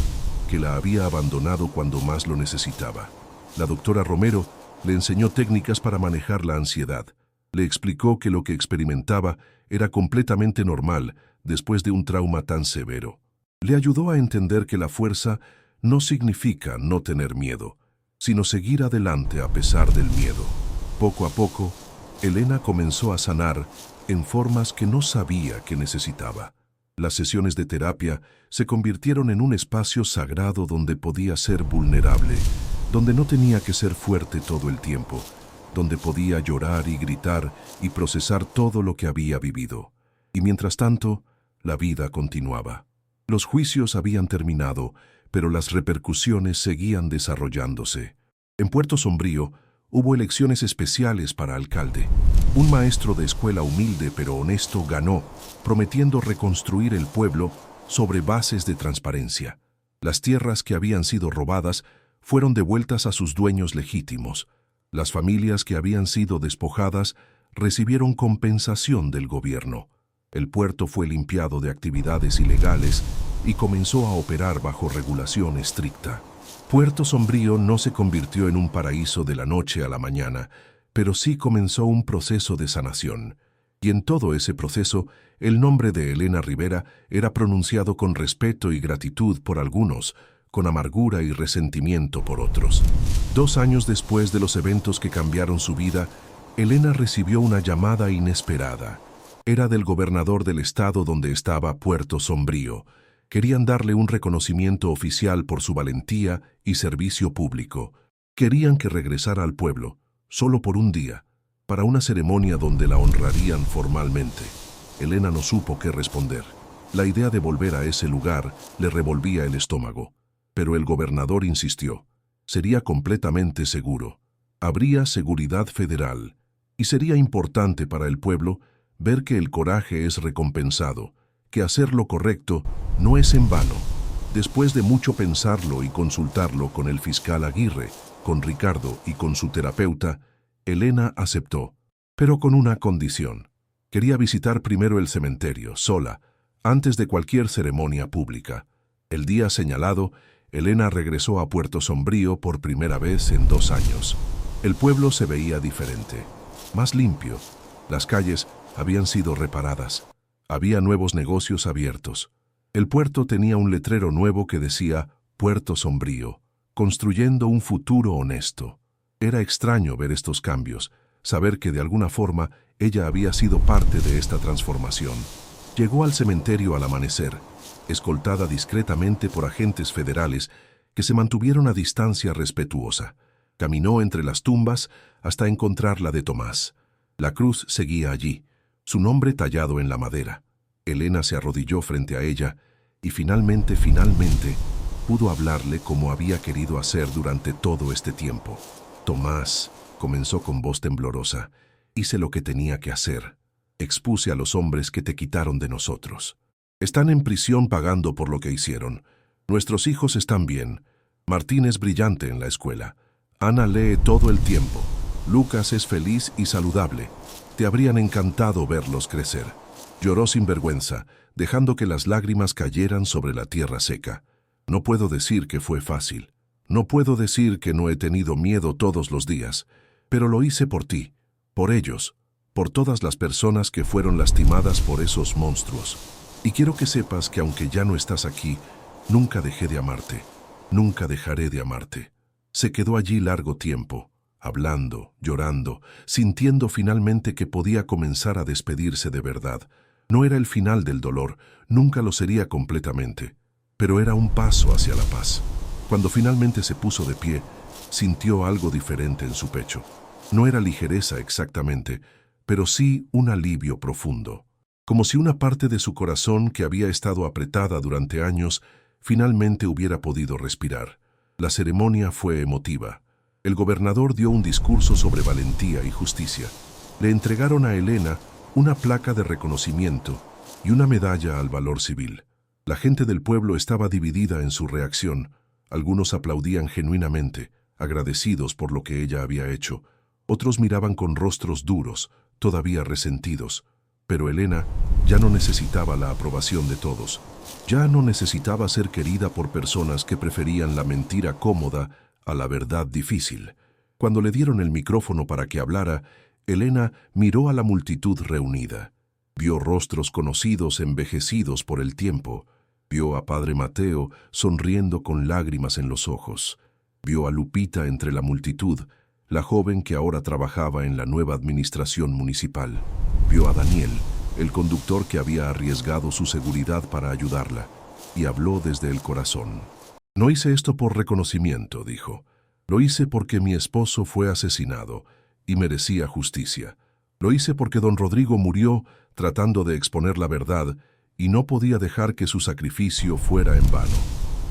que la había abandonado cuando más lo necesitaba. La doctora Romero le enseñó técnicas para manejar la ansiedad. Le explicó que lo que experimentaba era completamente normal después de un trauma tan severo. Le ayudó a entender que la fuerza no significa no tener miedo, sino seguir adelante a pesar del miedo. Poco a poco, Elena comenzó a sanar en formas que no sabía que necesitaba. Las sesiones de terapia se convirtieron en un espacio sagrado donde podía ser vulnerable, donde no tenía que ser fuerte todo el tiempo, donde podía llorar y gritar y procesar todo lo que había vivido. Y mientras tanto, la vida continuaba. Los juicios habían terminado, pero las repercusiones seguían desarrollándose. En Puerto Sombrío, hubo elecciones especiales para alcalde. Un maestro de escuela humilde pero honesto ganó, prometiendo reconstruir el pueblo sobre bases de transparencia. Las tierras que habían sido robadas fueron devueltas a sus dueños legítimos. Las familias que habían sido despojadas recibieron compensación del gobierno. El puerto fue limpiado de actividades ilegales y comenzó a operar bajo regulación estricta. Puerto Sombrío no se convirtió en un paraíso de la noche a la mañana, pero sí comenzó un proceso de sanación. Y en todo ese proceso, el nombre de Elena Rivera era pronunciado con respeto y gratitud por algunos, con amargura y resentimiento por otros. 2 años después de los eventos que cambiaron su vida, Elena recibió una llamada inesperada. Era del gobernador del estado donde estaba Puerto Sombrío. Querían darle un reconocimiento oficial por su valentía y servicio público. Querían que regresara al pueblo, solo por un día, para una ceremonia donde la honrarían formalmente. Elena no supo qué responder. La idea de volver a ese lugar le revolvía el estómago. Pero el gobernador insistió. Sería completamente seguro. Habría seguridad federal. Y sería importante para el pueblo ver que el coraje es recompensado, que hacer lo correcto no es en vano. Después de mucho pensarlo y consultarlo con el fiscal Aguirre, con Ricardo y con su terapeuta, Elena aceptó, pero con una condición. Quería visitar primero el cementerio, sola, antes de cualquier ceremonia pública. El día señalado, Elena regresó a Puerto Sombrío por primera vez en 2 años. El pueblo se veía diferente. más limpio. Las calles habían sido reparadas. Había nuevos negocios abiertos. El puerto tenía un letrero nuevo que decía Puerto Sombrío, construyendo un futuro honesto. Era extraño ver estos cambios, saber que de alguna forma ella había sido parte de esta transformación. Llegó al cementerio al amanecer, escoltada discretamente por agentes federales que se mantuvieron a distancia respetuosa. Caminó entre las tumbas hasta encontrar la de Tomás. La cruz seguía allí, su nombre tallado en la madera. Elena se arrodilló frente a ella y finalmente, pudo hablarle como había querido hacer durante todo este tiempo. Tomás, comenzó con voz temblorosa, hice lo que tenía que hacer. Expuse a los hombres que te quitaron de nosotros. Están en prisión pagando por lo que hicieron. Nuestros hijos están bien. Martín es brillante en la escuela. Ana lee todo el tiempo. Lucas es feliz y saludable. Te habrían encantado verlos crecer. Lloró sin vergüenza, dejando que las lágrimas cayeran sobre la tierra seca. No puedo decir que fue fácil. No puedo decir que no he tenido miedo todos los días, pero lo hice por ti, por ellos, por todas las personas que fueron lastimadas por esos monstruos. Y quiero que sepas que aunque ya no estás aquí, nunca dejé de amarte, nunca dejaré de amarte. Se quedó allí largo tiempo, hablando, llorando, sintiendo finalmente que podía comenzar a despedirse de verdad. No era el final del dolor, nunca lo sería completamente, pero era un paso hacia la paz. Cuando finalmente se puso de pie, sintió algo diferente en su pecho. No era ligereza exactamente, pero sí un alivio profundo. Como si una parte de su corazón que había estado apretada durante años, finalmente hubiera podido respirar. La ceremonia fue emotiva. El gobernador dio un discurso sobre valentía y justicia. Le entregaron a Elena una placa de reconocimiento y una medalla al valor civil. La gente del pueblo estaba dividida en su reacción. Algunos aplaudían genuinamente, agradecidos por lo que ella había hecho. Otros miraban con rostros duros, todavía resentidos. Pero Elena ya no necesitaba la aprobación de todos. Ya no necesitaba ser querida por personas que preferían la mentira cómoda a la verdad difícil. Cuando le dieron el micrófono para que hablara, Elena miró a la multitud reunida. Vio rostros conocidos envejecidos por el tiempo. Vio a Padre Mateo sonriendo con lágrimas en los ojos. Vio a Lupita entre la multitud, la joven que ahora trabajaba en la nueva administración municipal. Vio a Daniel, el conductor que había arriesgado su seguridad para ayudarla, y habló desde el corazón. No hice esto por reconocimiento, dijo. Lo hice porque mi esposo fue asesinado y merecía justicia. Lo hice porque don Rodrigo murió tratando de exponer la verdad y no podía dejar que su sacrificio fuera en vano.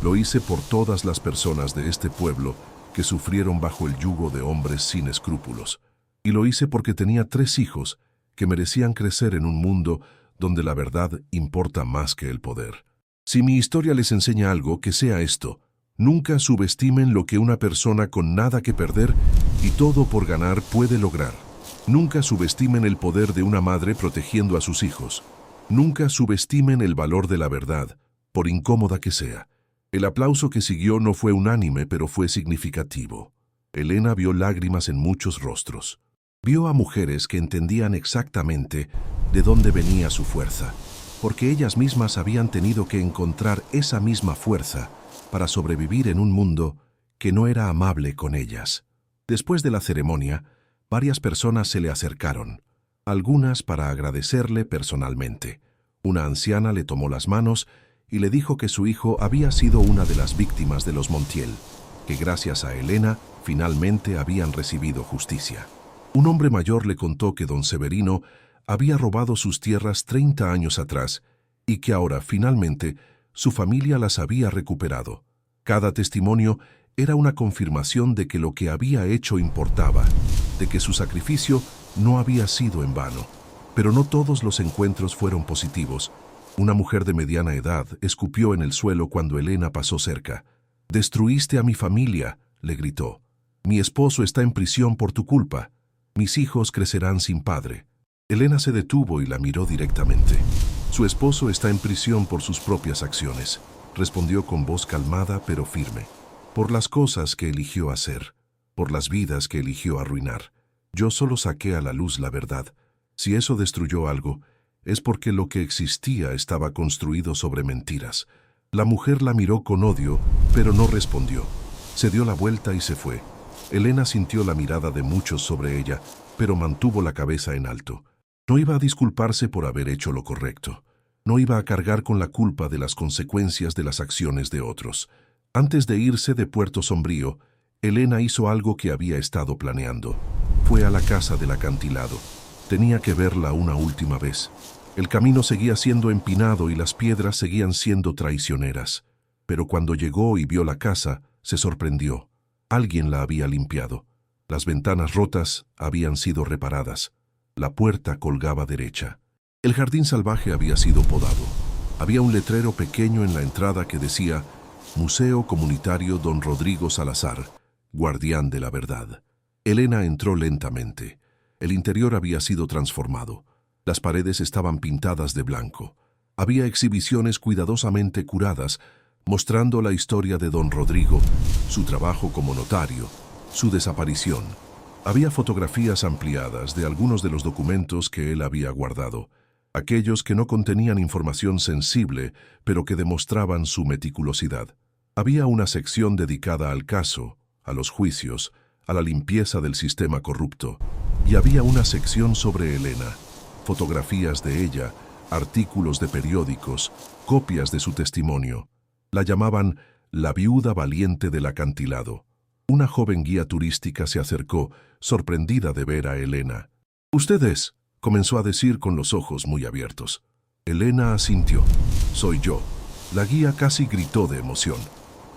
Lo hice por todas las personas de este pueblo que sufrieron bajo el yugo de hombres sin escrúpulos. Y lo hice porque tenía 3 hijos que merecían crecer en un mundo donde la verdad importa más que el poder. Si mi historia les enseña algo, que sea esto: nunca subestimen lo que una persona con nada que perder y todo por ganar puede lograr. Nunca subestimen el poder de una madre protegiendo a sus hijos. Nunca subestimen el valor de la verdad, por incómoda que sea. El aplauso que siguió no fue unánime, pero fue significativo. Elena vio lágrimas en muchos rostros. Vio a mujeres que entendían exactamente de dónde venía su fuerza, porque ellas mismas habían tenido que encontrar esa misma fuerza para sobrevivir en un mundo que no era amable con ellas. Después de la ceremonia, varias personas se le acercaron, algunas para agradecerle personalmente. Una anciana le tomó las manos y le dijo que su hijo había sido una de las víctimas de los Montiel, que gracias a Elena finalmente habían recibido justicia. Un hombre mayor le contó que don Severino había robado sus tierras 30 años atrás y que ahora, finalmente, su familia las había recuperado. Cada testimonio era una confirmación de que lo que había hecho importaba, de que su sacrificio no había sido en vano. Pero no todos los encuentros fueron positivos. Una mujer de mediana edad escupió en el suelo cuando Elena pasó cerca. «Destruiste a mi familia», le gritó. «Mi esposo está en prisión por tu culpa. Mis hijos crecerán sin padre». Elena se detuvo y la miró directamente. «Su esposo está en prisión por sus propias acciones», respondió con voz calmada pero firme. «Por las cosas que eligió hacer, por las vidas que eligió arruinar. Yo solo saqué a la luz la verdad. Si eso destruyó algo, es porque lo que existía estaba construido sobre mentiras. La mujer la miró con odio, pero no respondió. Se dio la vuelta y se fue. Elena sintió la mirada de muchos sobre ella, pero mantuvo la cabeza en alto. No iba a disculparse por haber hecho lo correcto. No iba a cargar con la culpa de las consecuencias de las acciones de otros. Antes de irse de Puerto Sombrío, Elena hizo algo que había estado planeando. Fue a la casa del acantilado. Tenía que verla una última vez. El camino seguía siendo empinado y las piedras seguían siendo traicioneras. Pero cuando llegó y vio la casa, se sorprendió. Alguien la había limpiado. Las ventanas rotas habían sido reparadas. La puerta colgaba derecha. El jardín salvaje había sido podado. Había un letrero pequeño en la entrada que decía Museo Comunitario Don Rodrigo Salazar, Guardián de la Verdad. Elena entró lentamente. El interior había sido transformado. Las paredes estaban pintadas de blanco. Había exhibiciones cuidadosamente curadas, mostrando la historia de Don Rodrigo, su trabajo como notario, su desaparición. Había fotografías ampliadas de algunos de los documentos que él había guardado, aquellos que no contenían información sensible, pero que demostraban su meticulosidad. Había una sección dedicada al caso, a los juicios, a la limpieza del sistema corrupto, y había una sección sobre Elena, fotografías de ella, artículos de periódicos, copias de su testimonio. La llamaban la viuda valiente del acantilado. Una joven guía turística se acercó, sorprendida de ver a Elena. «¿Usted es?», comenzó a decir con los ojos muy abiertos. Elena asintió. «Soy yo». La guía casi gritó de emoción.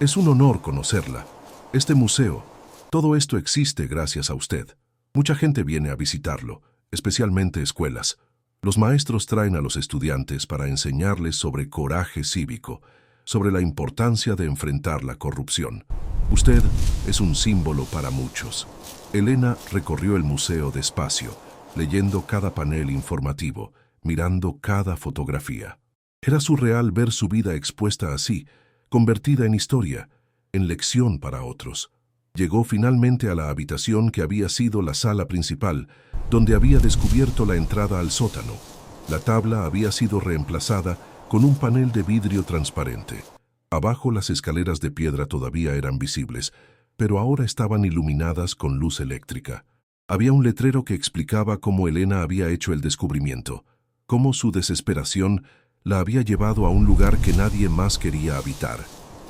«Es un honor conocerla. Este museo, todo esto existe gracias a usted. Mucha gente viene a visitarlo, especialmente escuelas. Los maestros traen a los estudiantes para enseñarles sobre coraje cívico, sobre la importancia de enfrentar la corrupción. Usted es un símbolo para muchos». Elena recorrió el museo despacio, leyendo cada panel informativo, mirando cada fotografía. Era surreal ver su vida expuesta así, convertida en historia, en lección para otros. Llegó finalmente a la habitación que había sido la sala principal, donde había descubierto la entrada al sótano. La tabla había sido reemplazada con un panel de vidrio transparente. Abajo las escaleras de piedra todavía eran visibles, pero ahora estaban iluminadas con luz eléctrica. Había un letrero que explicaba cómo Elena había hecho el descubrimiento, cómo su desesperación la había llevado a un lugar que nadie más quería habitar,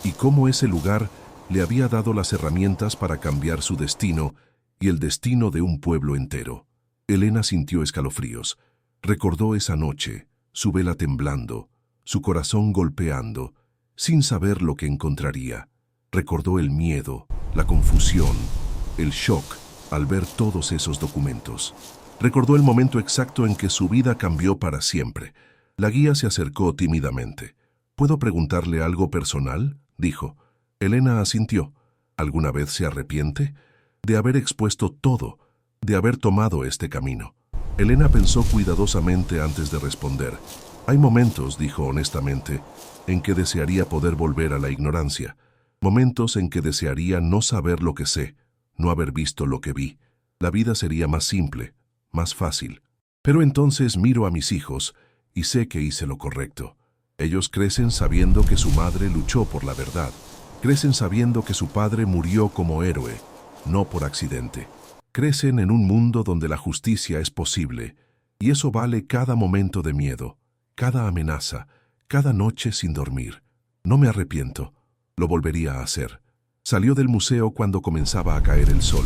y cómo ese lugar le había dado las herramientas para cambiar su destino y el destino de un pueblo entero. Elena sintió escalofríos. Recordó esa noche, su vela temblando, su corazón golpeando, sin saber lo que encontraría. Recordó el miedo, la confusión, el shock al ver todos esos documentos. Recordó el momento exacto en que su vida cambió para siempre. La guía se acercó tímidamente. «¿Puedo preguntarle algo personal?», dijo. Elena asintió. ¿Alguna vez se arrepiente? De haber expuesto todo, de haber tomado este camino. Elena pensó cuidadosamente antes de responder. «Hay momentos», dijo honestamente, «en que desearía poder volver a la ignorancia. Momentos en que desearía no saber lo que sé, no haber visto lo que vi. La vida sería más simple, más fácil. Pero entonces miro a mis hijos y sé que hice lo correcto. Ellos crecen sabiendo que su madre luchó por la verdad. Crecen sabiendo que su padre murió como héroe, no por accidente. Crecen en un mundo donde la justicia es posible, y eso vale cada momento de miedo, cada amenaza, cada noche sin dormir. No me arrepiento, lo volvería a hacer». Salió del museo cuando comenzaba a caer el sol.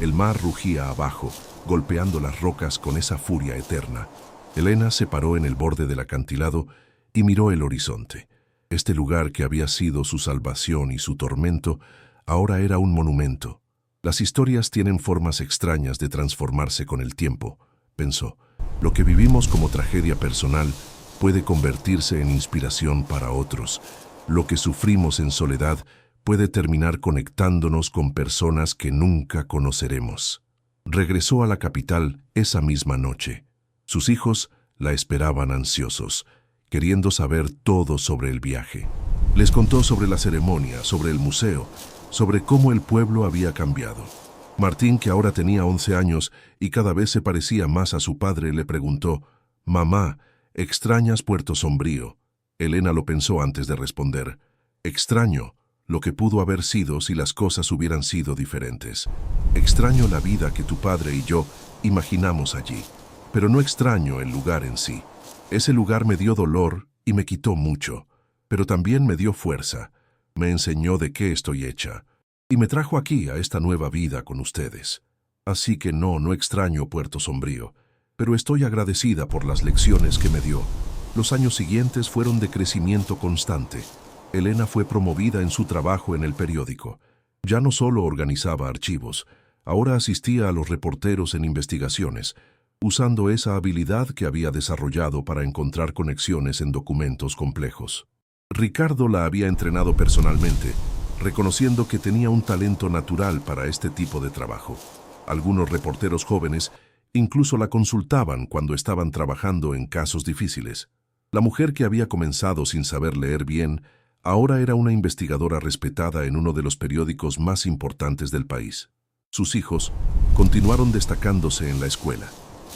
El mar rugía abajo, golpeando las rocas con esa furia eterna. Elena se paró en el borde del acantilado y miró el horizonte. Este lugar que había sido su salvación y su tormento, ahora era un monumento. Las historias tienen formas extrañas de transformarse con el tiempo, pensó. Lo que vivimos como tragedia personal puede convertirse en inspiración para otros. Lo que sufrimos en soledad puede terminar conectándonos con personas que nunca conoceremos. Regresó a la capital esa misma noche. Sus hijos la esperaban ansiosos, queriendo saber todo sobre el viaje. Les contó sobre la ceremonia, sobre el museo, sobre cómo el pueblo había cambiado. Martín, que ahora tenía 11 años y cada vez se parecía más a su padre, le preguntó: «Mamá, ¿extrañas Puerto Sombrío?». Elena lo pensó antes de responder. «Extraño lo que pudo haber sido si las cosas hubieran sido diferentes. Extraño la vida que tu padre y yo imaginamos allí, pero no extraño el lugar en sí. Ese lugar me dio dolor y me quitó mucho, pero también me dio fuerza, me enseñó de qué estoy hecha, y me trajo aquí a esta nueva vida con ustedes. Así que no extraño Puerto Sombrío, pero estoy agradecida por las lecciones que me dio». Los años siguientes fueron de crecimiento constante. Elena fue promovida en su trabajo en el periódico. Ya no solo organizaba archivos, ahora asistía a los reporteros en investigaciones, usando esa habilidad que había desarrollado para encontrar conexiones en documentos complejos. Ricardo la había entrenado personalmente, reconociendo que tenía un talento natural para este tipo de trabajo. Algunos reporteros jóvenes incluso la consultaban cuando estaban trabajando en casos difíciles. La mujer, que había comenzado sin saber leer bien, ahora era una investigadora respetada en uno de los periódicos más importantes del país. Sus hijos continuaron destacándose en la escuela.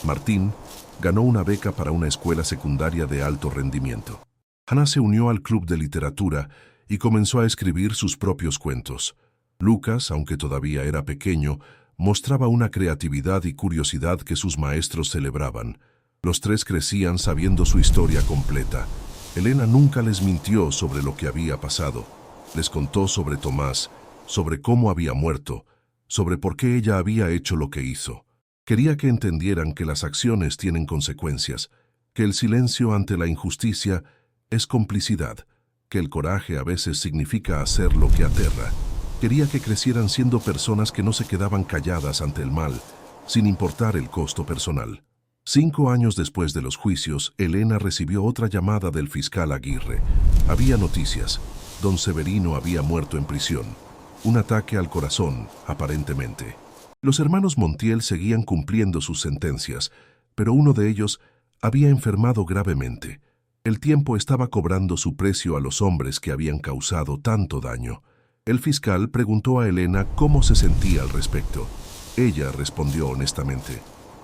Martín ganó una beca para una escuela secundaria de alto rendimiento. Hannah se unió al club de literatura y comenzó a escribir sus propios cuentos. Lucas, aunque todavía era pequeño, mostraba una creatividad y curiosidad que sus maestros celebraban. Los tres crecían sabiendo su historia completa. Elena nunca les mintió sobre lo que había pasado. Les contó sobre Tomás, sobre cómo había muerto, sobre por qué ella había hecho lo que hizo. Quería que entendieran que las acciones tienen consecuencias, que el silencio ante la injusticia es complicidad, que el coraje a veces significa hacer lo que aterra. Quería que crecieran siendo personas que no se quedaban calladas ante el mal, sin importar el costo personal. 5 años después de los juicios, Elena recibió otra llamada del fiscal Aguirre. Había noticias. Don Severino había muerto en prisión. Un ataque al corazón, aparentemente. Los hermanos Montiel seguían cumpliendo sus sentencias, pero uno de ellos había enfermado gravemente. El tiempo estaba cobrando su precio a los hombres que habían causado tanto daño. El fiscal preguntó a Elena cómo se sentía al respecto. Ella respondió honestamente: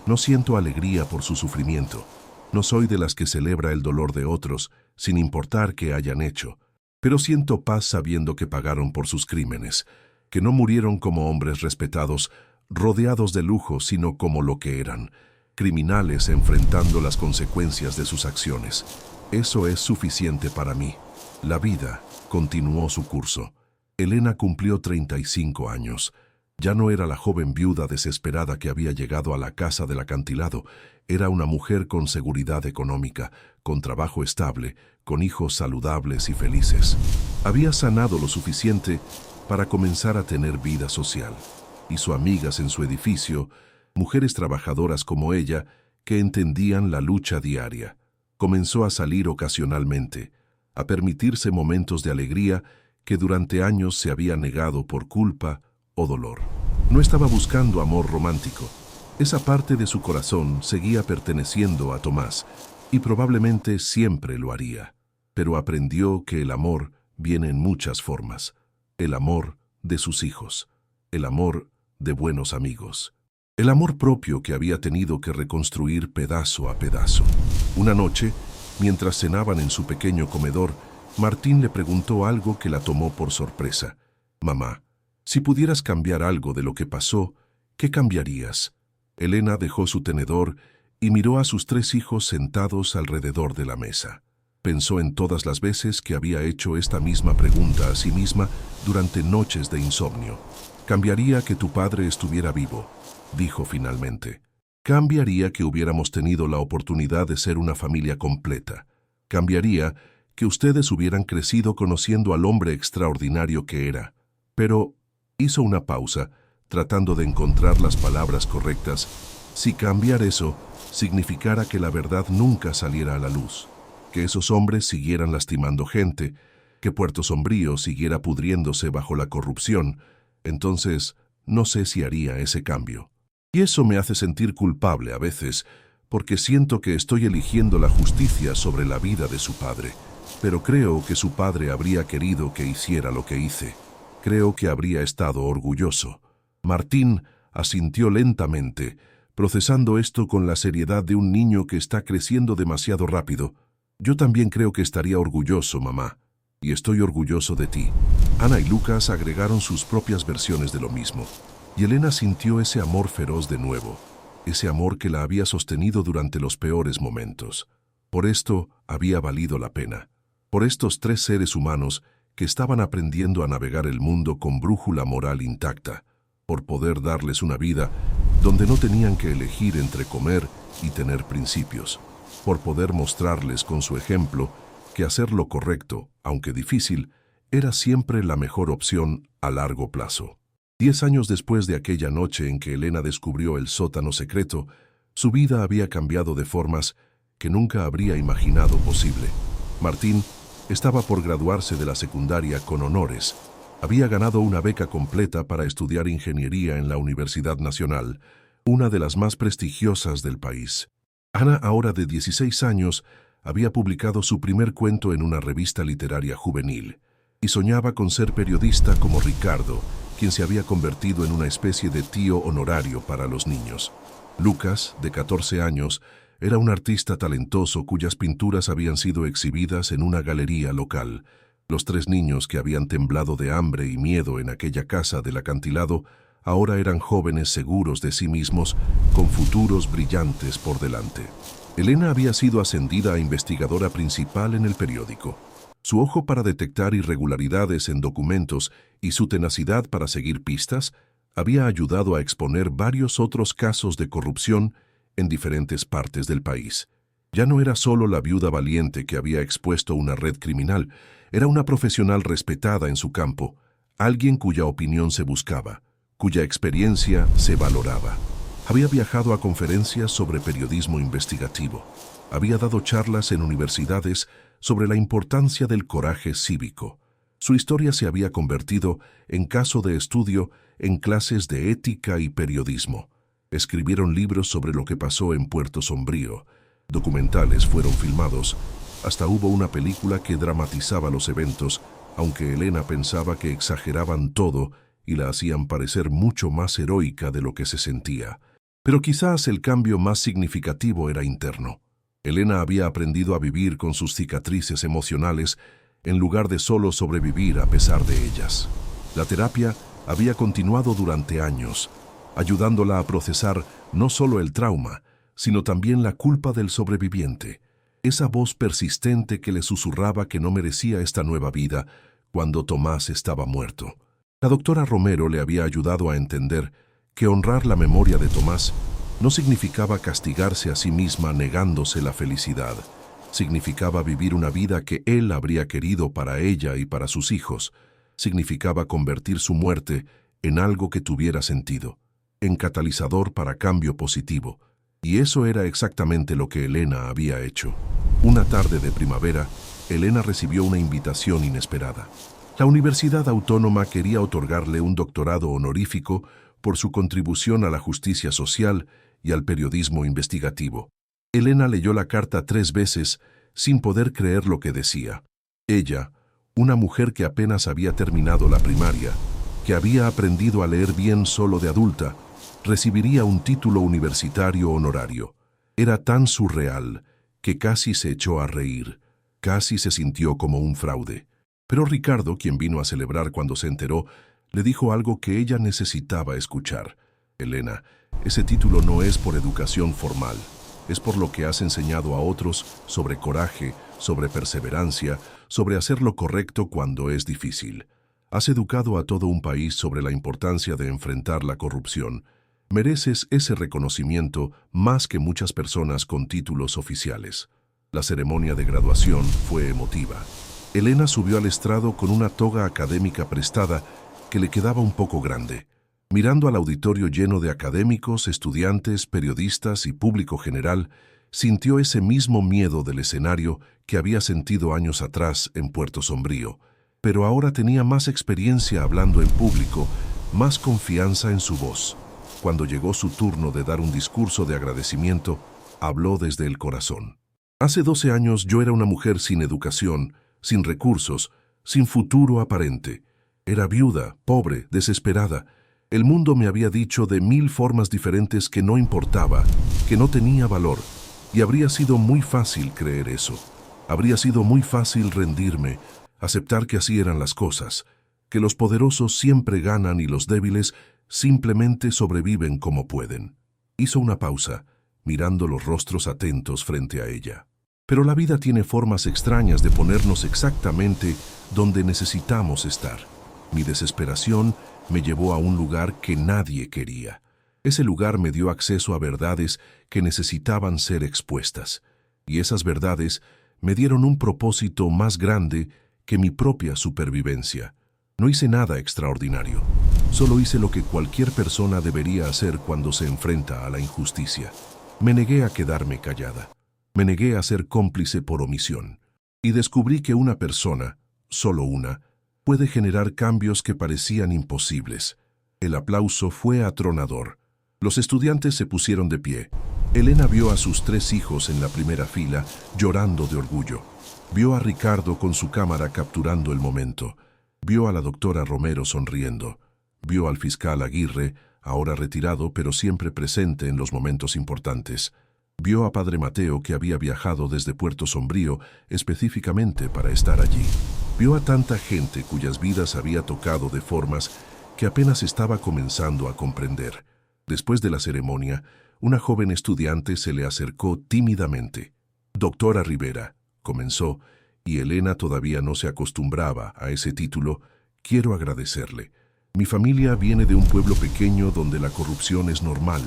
«No siento alegría por su sufrimiento. No soy de las que celebra el dolor de otros, sin importar qué hayan hecho. Pero siento paz sabiendo que pagaron por sus crímenes, que no murieron como hombres respetados, rodeados de lujo, sino como lo que eran, criminales enfrentando las consecuencias de sus acciones. Eso es suficiente para mí». La vida continuó su curso. Elena cumplió 35 años. Ya no era la joven viuda desesperada que había llegado a la casa del acantilado. Era una mujer con seguridad económica, con trabajo estable, con hijos saludables y felices. Había sanado lo suficiente para comenzar a tener vida social. Hizo amigas en su edificio, mujeres trabajadoras como ella, que entendían la lucha diaria. Comenzó a salir ocasionalmente, a permitirse momentos de alegría que durante años se había negado por culpa o dolor. No estaba buscando amor romántico. Esa parte de su corazón seguía perteneciendo a Tomás, y probablemente siempre lo haría. Pero aprendió que el amor viene en muchas formas. El amor de sus hijos, el amor de buenos amigos, el amor propio que había tenido que reconstruir pedazo a pedazo. Una noche, mientras cenaban en su pequeño comedor, Martín le preguntó algo que la tomó por sorpresa. «Mamá, si pudieras cambiar algo de lo que pasó, ¿qué cambiarías?». Elena dejó su tenedor y miró a sus 3 hijos sentados alrededor de la mesa. Pensó en todas las veces que había hecho esta misma pregunta a sí misma durante noches de insomnio. «Cambiaría que tu padre estuviera vivo», dijo finalmente. «Cambiaría que hubiéramos tenido la oportunidad de ser una familia completa. Cambiaría que ustedes hubieran crecido conociendo al hombre extraordinario que era». Pero hizo una pausa, tratando de encontrar las palabras correctas. Si cambiar eso significara que la verdad nunca saliera a la luz, que esos hombres siguieran lastimando gente, que Puerto Sombrío siguiera pudriéndose bajo la corrupción, entonces no sé si haría ese cambio. Y eso me hace sentir culpable a veces, porque siento que estoy eligiendo la justicia sobre la vida de su padre. Pero creo que su padre habría querido que hiciera lo que hice. Creo que habría estado orgulloso. Martín asintió lentamente, procesando esto con la seriedad de un niño que está creciendo demasiado rápido. Yo también creo que estaría orgulloso, mamá, y estoy orgulloso de ti. Ana y Lucas agregaron sus propias versiones de lo mismo, y Elena sintió ese amor feroz de nuevo, ese amor que la había sostenido durante los peores momentos. Por esto había valido la pena, por estos tres seres humanos que estaban aprendiendo a navegar el mundo con brújula moral intacta, por poder darles una vida donde no tenían que elegir entre comer y tener principios, por poder mostrarles con su ejemplo que hacer lo correcto, aunque difícil, era siempre la mejor opción a largo plazo. 10 años después de aquella noche en que Elena descubrió el sótano secreto, su vida había cambiado de formas que nunca habría imaginado posible. Martín estaba por graduarse de la secundaria con honores. Había ganado una beca completa para estudiar ingeniería en la Universidad Nacional, una de las más prestigiosas del país. Ana, ahora de 16 años, había publicado su primer cuento en una revista literaria juvenil y soñaba con ser periodista como Ricardo, quien se había convertido en una especie de tío honorario para los niños. Lucas, de 14 años, era un artista talentoso cuyas pinturas habían sido exhibidas en una galería local. Los tres niños que habían temblado de hambre y miedo en aquella casa del acantilado ahora eran jóvenes seguros de sí mismos, con futuros brillantes por delante. Elena había sido ascendida a investigadora principal en el periódico. Su ojo para detectar irregularidades en documentos y su tenacidad para seguir pistas había ayudado a exponer varios otros casos de corrupción en diferentes partes del país. Ya no era solo la viuda valiente que había expuesto una red criminal, era una profesional respetada en su campo, alguien cuya opinión se buscaba, cuya experiencia se valoraba. Había viajado a conferencias sobre periodismo investigativo. Había dado charlas en universidades sobre la importancia del coraje cívico. Su historia se había convertido en caso de estudio en clases de ética y periodismo. Escribieron libros sobre lo que pasó en Puerto Sombrío. Documentales fueron filmados. Hasta hubo una película que dramatizaba los eventos, aunque Elena pensaba que exageraban todo y la hacían parecer mucho más heroica de lo que se sentía. Pero quizás el cambio más significativo era interno. Elena había aprendido a vivir con sus cicatrices emocionales en lugar de solo sobrevivir a pesar de ellas. La terapia había continuado durante años, ayudándola a procesar no solo el trauma, sino también la culpa del sobreviviente, esa voz persistente que le susurraba que no merecía esta nueva vida cuando Tomás estaba muerto. La doctora Romero le había ayudado a entender que honrar la memoria de Tomás no significaba castigarse a sí misma negándose la felicidad. Significaba vivir una vida que él habría querido para ella y para sus hijos. Significaba convertir su muerte en algo que tuviera sentido, en catalizador para cambio positivo. Y eso era exactamente lo que Elena había hecho. Una tarde de primavera, Elena recibió una invitación inesperada. La Universidad Autónoma quería otorgarle un doctorado honorífico por su contribución a la justicia social y al periodismo investigativo. Elena leyó la carta 3 veces sin poder creer lo que decía. Ella, una mujer que apenas había terminado la primaria, que había aprendido a leer bien solo de adulta, recibiría un título universitario honorario. Era tan surreal que casi se echó a reír, casi se sintió como un fraude. Pero Ricardo, quien vino a celebrar cuando se enteró, le dijo algo que ella necesitaba escuchar. Elena, ese título no es por educación formal, es por lo que has enseñado a otros sobre coraje, sobre perseverancia, sobre hacer lo correcto cuando es difícil. Has educado a todo un país sobre la importancia de enfrentar la corrupción. Mereces ese reconocimiento más que muchas personas con títulos oficiales. La ceremonia de graduación fue emotiva. Elena subió al estrado con una toga académica prestada que le quedaba un poco grande. Mirando al auditorio lleno de académicos, estudiantes, periodistas y público general, sintió ese mismo miedo del escenario que había sentido años atrás en Puerto Sombrío. Pero ahora tenía más experiencia hablando en público, más confianza en su voz. Cuando llegó su turno de dar un discurso de agradecimiento, habló desde el corazón. Hace 12 años yo era una mujer sin educación, sin recursos, sin futuro aparente. Era viuda, pobre, desesperada. El mundo me había dicho de 1000 formas diferentes que no importaba, que no tenía valor, y habría sido muy fácil creer eso. Habría sido muy fácil rendirme, aceptar que así eran las cosas, que los poderosos siempre ganan y los débiles simplemente sobreviven como pueden. Hizo una pausa, mirando los rostros atentos frente a ella. Pero la vida tiene formas extrañas de ponernos exactamente donde necesitamos estar. Mi desesperación me llevó a un lugar que nadie quería. Ese lugar me dio acceso a verdades que necesitaban ser expuestas. Y esas verdades me dieron un propósito más grande que mi propia supervivencia. No hice nada extraordinario. Solo hice lo que cualquier persona debería hacer cuando se enfrenta a la injusticia. Me negué a quedarme callada. Me negué a ser cómplice por omisión. Y descubrí que una persona, solo una, puede generar cambios que parecían imposibles. El aplauso fue atronador. Los estudiantes se pusieron de pie. Elena vio a sus 3 hijos en la primera fila, llorando de orgullo. Vio a Ricardo con su cámara capturando el momento. Vio a la doctora Romero sonriendo. Vio al fiscal Aguirre, ahora retirado pero siempre presente en los momentos importantes. Vio a Padre Mateo, que había viajado desde Puerto Sombrío específicamente para estar allí. Vio a tanta gente cuyas vidas había tocado de formas que apenas estaba comenzando a comprender. Después de la ceremonia, una joven estudiante se le acercó tímidamente. «Doctora Rivera», comenzó, y Elena todavía no se acostumbraba a ese título, «quiero agradecerle. Mi familia viene de un pueblo pequeño donde la corrupción es normal,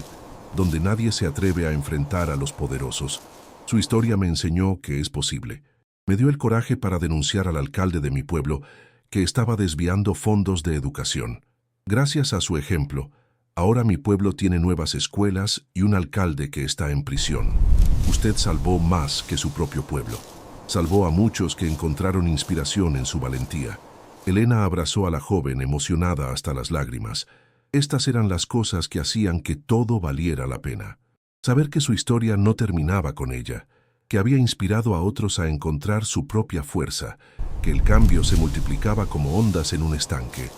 donde nadie se atreve a enfrentar a los poderosos. Su historia me enseñó que es posible. Me dio el coraje para denunciar al alcalde de mi pueblo, que estaba desviando fondos de educación. Gracias a su ejemplo, ahora mi pueblo tiene nuevas escuelas y un alcalde que está en prisión. Usted salvó más que su propio pueblo. Salvó a muchos que encontraron inspiración en su valentía». Elena abrazó a la joven, emocionada hasta las lágrimas. Estas eran las cosas que hacían que todo valiera la pena. Saber que su historia no terminaba con ella, que había inspirado a otros a encontrar su propia fuerza, que el cambio se multiplicaba como ondas en un estanque.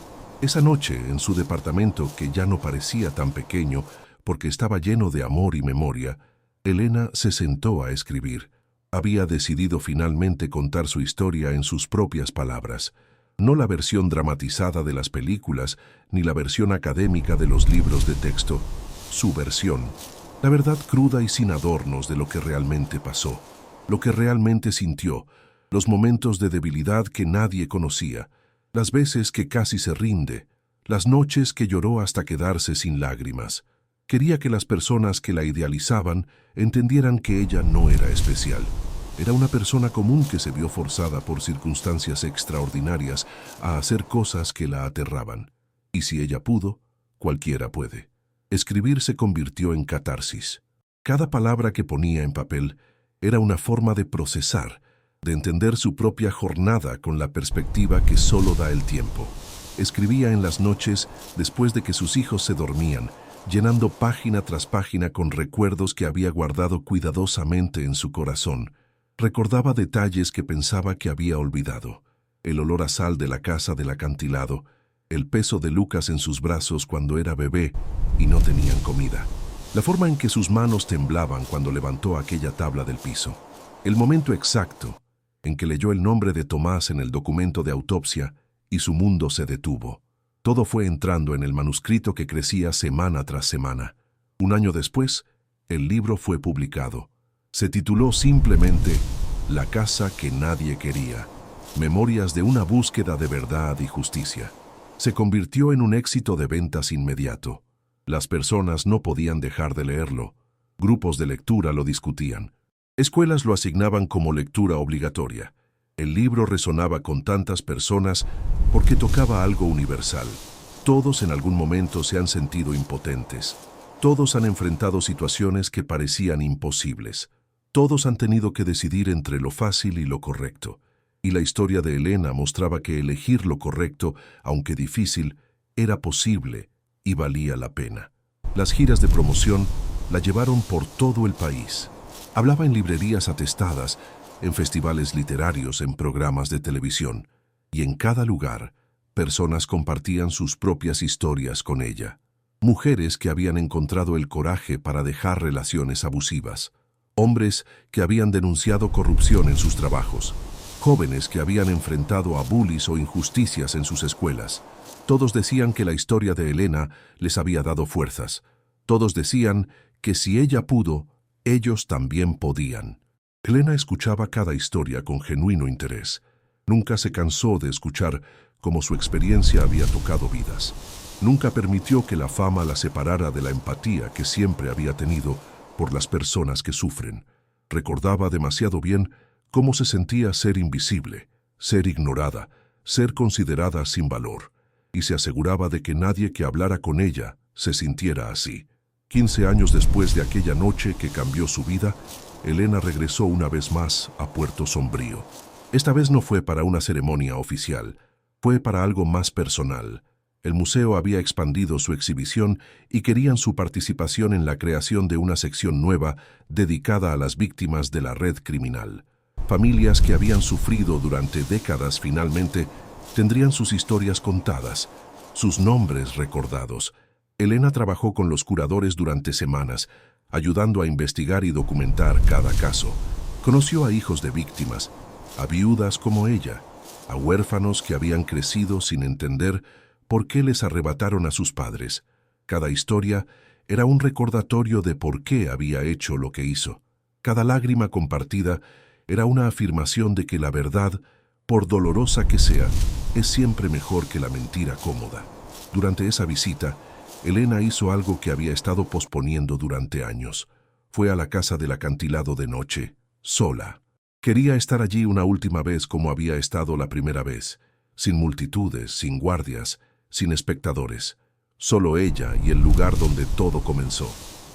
Esa noche, en su departamento, que ya no parecía tan pequeño porque estaba lleno de amor y memoria, Elena se sentó a escribir. Había decidido finalmente contar su historia en sus propias palabras. No la versión dramatizada de las películas, ni la versión académica de los libros de texto. Su versión. La verdad cruda y sin adornos de lo que realmente pasó, lo que realmente sintió, los momentos de debilidad que nadie conocía, las veces que casi se rinde, las noches que lloró hasta quedarse sin lágrimas. Quería que las personas que la idealizaban entendieran que ella no era especial. Era una persona común que se vio forzada por circunstancias extraordinarias a hacer cosas que la aterraban. Y si ella pudo, cualquiera puede. Escribir se convirtió en catarsis. Cada palabra que ponía en papel era una forma de procesar, de entender su propia jornada con la perspectiva que solo da el tiempo. Escribía en las noches después de que sus hijos se dormían, llenando página tras página con recuerdos que había guardado cuidadosamente en su corazón. Recordaba detalles que pensaba que había olvidado. El olor a sal de la casa del acantilado, el peso de Lucas en sus brazos cuando era bebé y no tenían comida. La forma en que sus manos temblaban cuando levantó aquella tabla del piso. El momento exacto en que leyó el nombre de Tomás en el documento de autopsia y su mundo se detuvo. Todo fue entrando en el manuscrito que crecía semana tras semana. Un año después, el libro fue publicado. Se tituló simplemente La casa que nadie quería. Memorias de una búsqueda de verdad y justicia. Se convirtió en un éxito de ventas inmediato. Las personas no podían dejar de leerlo. Grupos de lectura lo discutían. Escuelas lo asignaban como lectura obligatoria. El libro resonaba con tantas personas porque tocaba algo universal. Todos en algún momento se han sentido impotentes. Todos han enfrentado situaciones que parecían imposibles. Todos han tenido que decidir entre lo fácil y lo correcto. Y la historia de Elena mostraba que elegir lo correcto, aunque difícil, era posible y valía la pena. Las giras de promoción la llevaron por todo el país. Hablaba en librerías atestadas, en festivales literarios, en programas de televisión. Y en cada lugar, Personas compartían sus propias historias con ella. Mujeres que habían encontrado el coraje para dejar relaciones abusivas. Hombres que habían denunciado corrupción en sus trabajos. Jóvenes que habían enfrentado a bullies o injusticias en sus escuelas. Todos decían que la historia de Elena les había dado fuerzas. Todos decían que si ella pudo, ellos también podían. Elena escuchaba cada historia con genuino interés. Nunca se cansó de escuchar cómo su experiencia había tocado vidas. Nunca permitió que la fama la separara de la empatía que siempre había tenido por las personas que sufren. Recordaba demasiado bien cómo se sentía ser invisible, ser ignorada, ser considerada sin valor, y se aseguraba de que nadie que hablara con ella se sintiera así. 15 años después de aquella noche que cambió su vida, Elena regresó una vez más a Puerto Sombrío. Esta vez no fue para una ceremonia oficial, fue para algo más personal. El museo había expandido su exhibición y querían su participación en la creación de una sección nueva dedicada a las víctimas de la red criminal. Familias que habían sufrido durante décadas finalmente tendrían sus historias contadas, sus nombres recordados. Elena trabajó con los curadores durante semanas, ayudando a investigar y documentar cada caso. Conoció a hijos de víctimas, a viudas como ella, a huérfanos que habían crecido sin entender por qué les arrebataron a sus padres. Cada historia era un recordatorio de por qué había hecho lo que hizo. Cada lágrima compartida era una afirmación de que la verdad, por dolorosa que sea, es siempre mejor que la mentira cómoda. Durante esa visita, Elena hizo algo que había estado posponiendo durante años. Fue a la casa del acantilado de noche, sola. Quería estar allí una última vez como había estado la primera vez, sin multitudes, sin guardias, sin espectadores. Solo ella y el lugar donde todo comenzó.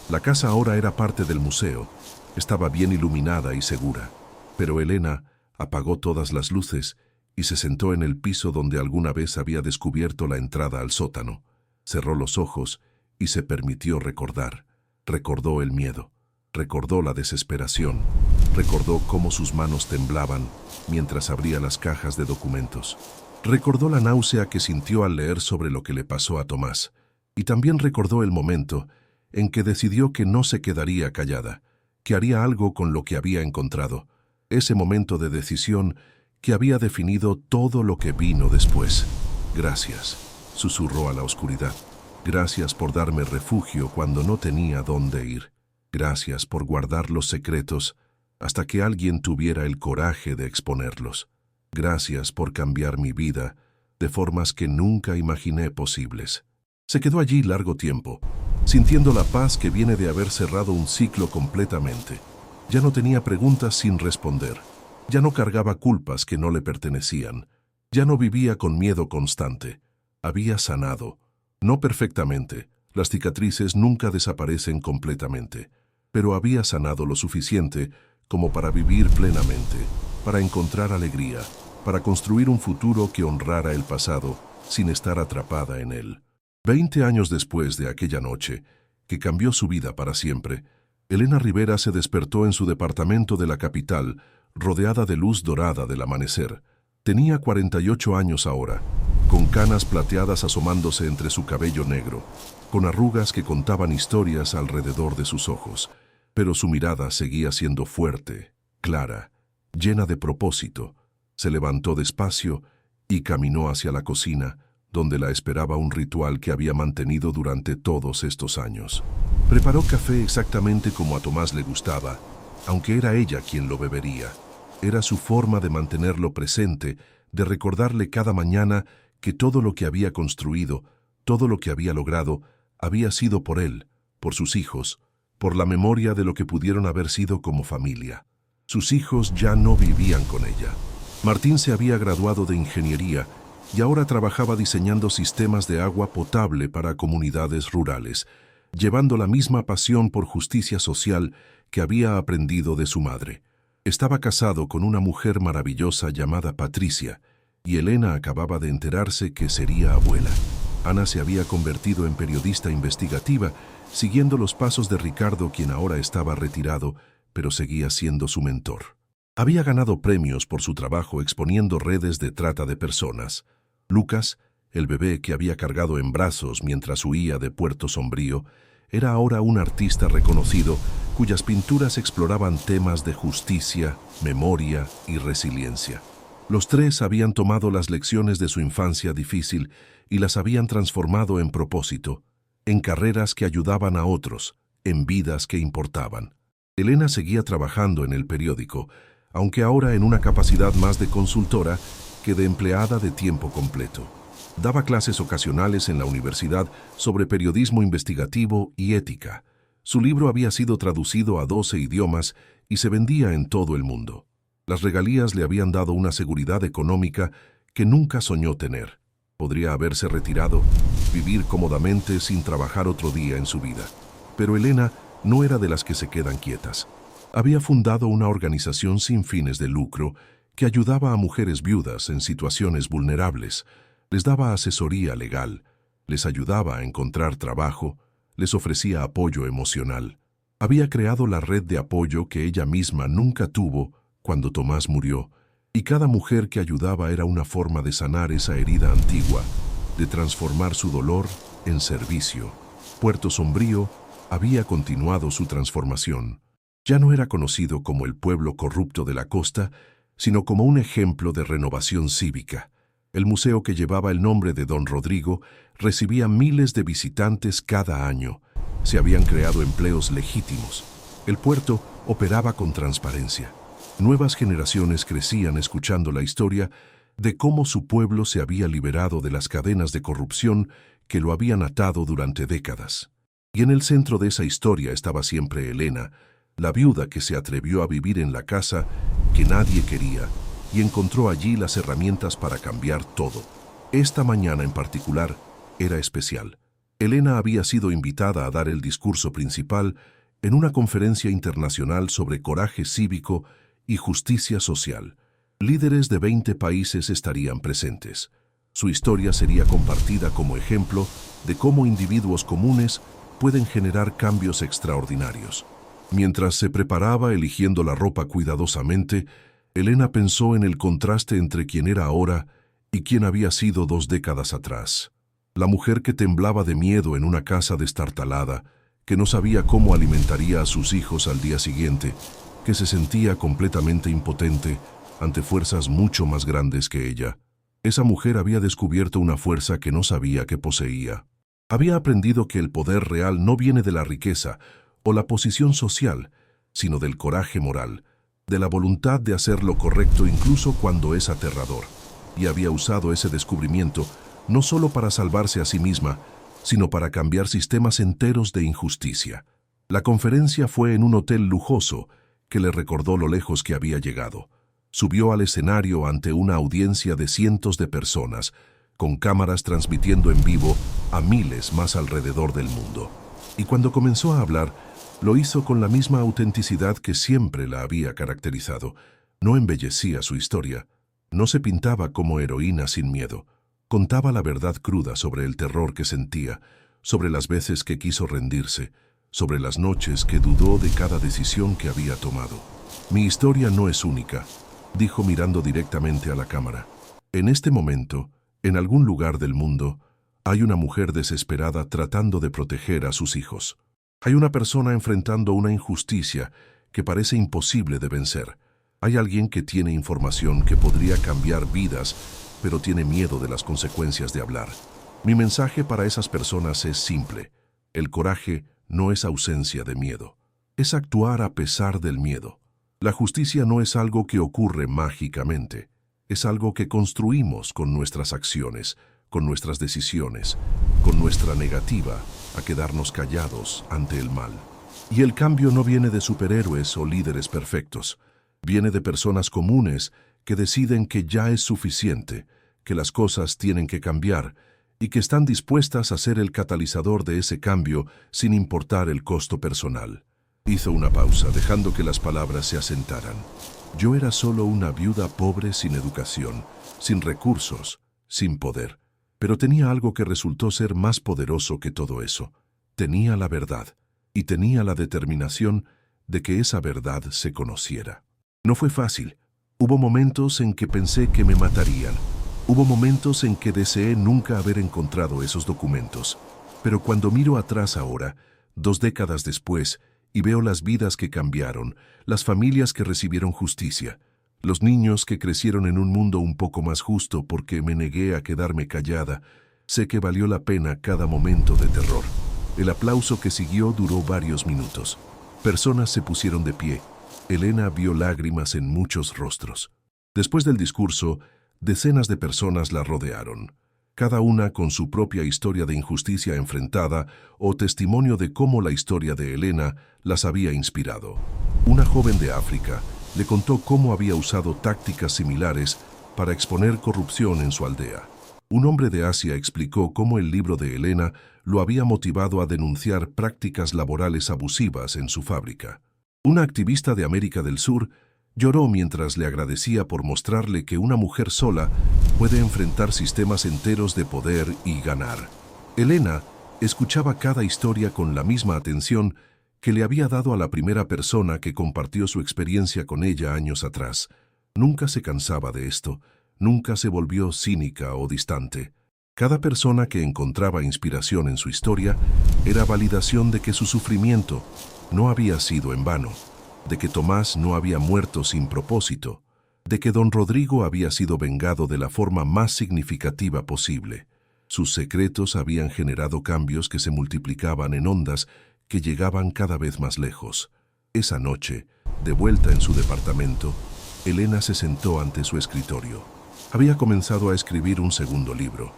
La casa ahora era parte del museo. Estaba bien iluminada y segura. Pero Elena apagó todas las luces y se sentó en el piso donde alguna vez había descubierto la entrada al sótano. Cerró los ojos y se permitió recordar. Recordó el miedo. Recordó la desesperación. Recordó cómo sus manos temblaban mientras abría las cajas de documentos. Recordó la náusea que sintió al leer sobre lo que le pasó a Tomás. Y también recordó el momento en que decidió que no se quedaría callada, que haría algo con lo que había encontrado. Ese momento de decisión que había definido todo lo que vino después. Gracias, susurró a la oscuridad. Gracias por darme refugio cuando no tenía dónde ir. Gracias por guardar los secretos hasta que alguien tuviera el coraje de exponerlos. Gracias por cambiar mi vida de formas que nunca imaginé posibles. Se quedó allí largo tiempo, sintiendo la paz que viene de haber cerrado un ciclo completamente. Ya no tenía preguntas sin responder. Ya no cargaba culpas que no le pertenecían. Ya no vivía con miedo constante. Había sanado. No perfectamente. Las cicatrices nunca desaparecen completamente. Pero había sanado lo suficiente como para vivir plenamente, para encontrar alegría, para construir un futuro que honrara el pasado sin estar atrapada en él. 20 años después de aquella noche, que cambió su vida para siempre, Elena Rivera se despertó en su departamento de la capital, rodeada de luz dorada del amanecer. Tenía 48 años ahora, con canas plateadas asomándose entre su cabello negro, con arrugas que contaban historias alrededor de sus ojos, pero su mirada seguía siendo fuerte, clara, llena de propósito. Se levantó despacio y caminó hacia la cocina, donde la esperaba un ritual que había mantenido durante todos estos años. Preparó café exactamente como a Tomás le gustaba, aunque era ella quien lo bebería. Era su forma de mantenerlo presente, de recordarle cada mañana que todo lo que había construido, todo lo que había logrado, había sido por él, por sus hijos, por la memoria de lo que pudieron haber sido como familia. Sus hijos ya no vivían con ella. Martín se había graduado de ingeniería y ahora trabajaba diseñando sistemas de agua potable para comunidades rurales, llevando la misma pasión por justicia social que había aprendido de su madre. Estaba casado con una mujer maravillosa llamada Patricia, y Elena acababa de enterarse que sería abuela. Ana se había convertido en periodista investigativa, siguiendo los pasos de Ricardo, quien ahora estaba retirado, pero seguía siendo su mentor. Había ganado premios por su trabajo exponiendo redes de trata de personas. Lucas, El bebé que había cargado en brazos mientras huía de Puerto Sombrío era ahora un artista reconocido cuyas pinturas exploraban temas de justicia, memoria y resiliencia. Los tres habían tomado las lecciones de su infancia difícil y las habían transformado en propósito, en carreras que ayudaban a otros, en vidas que importaban. Elena seguía trabajando en el periódico, aunque ahora en una capacidad más de consultora que de empleada de tiempo completo. Daba clases ocasionales en la universidad sobre periodismo investigativo y ética. Su libro había sido traducido a 12 idiomas y se vendía en todo el mundo. Las regalías le habían dado una seguridad económica que nunca soñó tener. Podría haberse retirado, vivir cómodamente sin trabajar otro día en su vida. Pero Elena no era de las que se quedan quietas. Había fundado una organización sin fines de lucro que ayudaba a mujeres viudas en situaciones vulnerables. Les daba asesoría legal, les ayudaba a encontrar trabajo, les ofrecía apoyo emocional. Había creado la red de apoyo que ella misma nunca tuvo cuando Tomás murió, y cada mujer que ayudaba era una forma de sanar esa herida antigua, de transformar su dolor en servicio. Puerto Sombrío había continuado su transformación. Ya no era conocido como el pueblo corrupto de la costa, sino como un ejemplo de renovación cívica. El museo, que llevaba el nombre de Don Rodrigo, recibía miles de visitantes cada año. Se habían creado empleos legítimos. El puerto operaba con transparencia. Nuevas generaciones crecían escuchando la historia de cómo su pueblo se había liberado de las cadenas de corrupción que lo habían atado durante décadas. Y en el centro de esa historia estaba siempre Elena, la viuda que se atrevió a vivir en la casa que nadie quería y encontró allí las herramientas para cambiar todo. Esta mañana en particular era especial. Elena había sido invitada a dar el discurso principal en una conferencia internacional sobre coraje cívico y justicia social. Líderes de 20 países estarían presentes. Su historia sería compartida como ejemplo de cómo individuos comunes pueden generar cambios extraordinarios. Mientras se preparaba eligiendo la ropa cuidadosamente, Elena pensó en el contraste entre quien era ahora y quien había sido 2 décadas atrás. La mujer que temblaba de miedo en una casa destartalada, que no sabía cómo alimentaría a sus hijos al día siguiente, que se sentía completamente impotente ante fuerzas mucho más grandes que ella. Esa mujer había descubierto una fuerza que no sabía que poseía. Había aprendido que el poder real no viene de la riqueza o la posición social, sino del coraje moral, de la voluntad de hacer lo correcto incluso cuando es aterrador. Y había usado ese descubrimiento no solo para salvarse a sí misma, sino para cambiar sistemas enteros de injusticia. La conferencia fue en un hotel lujoso que le recordó lo lejos que había llegado. Subió al escenario ante una audiencia de cientos de personas, con cámaras transmitiendo en vivo a miles más alrededor del mundo. Y cuando comenzó a hablar, lo hizo con la misma autenticidad que siempre la había caracterizado. No embellecía su historia, no se pintaba como heroína sin miedo. Contaba la verdad cruda sobre el terror que sentía, sobre las veces que quiso rendirse, sobre las noches que dudó de cada decisión que había tomado. Mi historia no es única, dijo mirando directamente a la cámara. En este momento, en algún lugar del mundo, hay una mujer desesperada tratando de proteger a sus hijos. Hay una persona enfrentando una injusticia que parece imposible de vencer. Hay alguien que tiene información que podría cambiar vidas, pero tiene miedo de las consecuencias de hablar. Mi mensaje para esas personas es simple. El coraje no es ausencia de miedo. Es actuar a pesar del miedo. La justicia no es algo que ocurre mágicamente. Es algo que construimos con nuestras acciones, con nuestras decisiones, con nuestra negativa a quedarnos callados ante el mal. Y el cambio no viene de superhéroes o líderes perfectos. Viene de personas comunes que deciden que ya es suficiente, que las cosas tienen que cambiar y que están dispuestas a ser el catalizador de ese cambio sin importar el costo personal. Hizo una pausa, dejando que las palabras se asentaran. Yo era solo una viuda pobre sin educación, sin recursos, sin poder. Pero tenía algo que resultó ser más poderoso que todo eso. Tenía la verdad, y tenía la determinación de que esa verdad se conociera. No fue fácil. Hubo momentos en que pensé que me matarían. Hubo momentos en que deseé nunca haber encontrado esos documentos, pero cuando miro atrás ahora, 2 décadas después, y veo las vidas que cambiaron, las familias que recibieron justicia, los niños que crecieron en un mundo un poco más justo porque me negué a quedarme callada, sé que valió la pena cada momento de terror. El aplauso que siguió duró varios minutos. Personas se pusieron de pie. Elena vio lágrimas en muchos rostros. Después del discurso, decenas de personas la rodearon, cada una con su propia historia de injusticia enfrentada o testimonio de cómo la historia de Elena las había inspirado. Una joven de África le contó cómo había usado tácticas similares para exponer corrupción en su aldea. Un hombre de Asia explicó cómo el libro de Elena lo había motivado a denunciar prácticas laborales abusivas en su fábrica. Una activista de América del Sur lloró mientras le agradecía por mostrarle que una mujer sola puede enfrentar sistemas enteros de poder y ganar. Elena escuchaba cada historia con la misma atención que le había dado a la primera persona que compartió su experiencia con ella años atrás. Nunca se cansaba de esto, nunca se volvió cínica o distante. Cada persona que encontraba inspiración en su historia era validación de que su sufrimiento no había sido en vano, de que Tomás no había muerto sin propósito, de que don Rodrigo había sido vengado de la forma más significativa posible. Sus secretos habían generado cambios que se multiplicaban en ondas que llegaban cada vez más lejos. Esa noche, de vuelta en su departamento, Elena se sentó ante su escritorio. Había comenzado a escribir un segundo libro,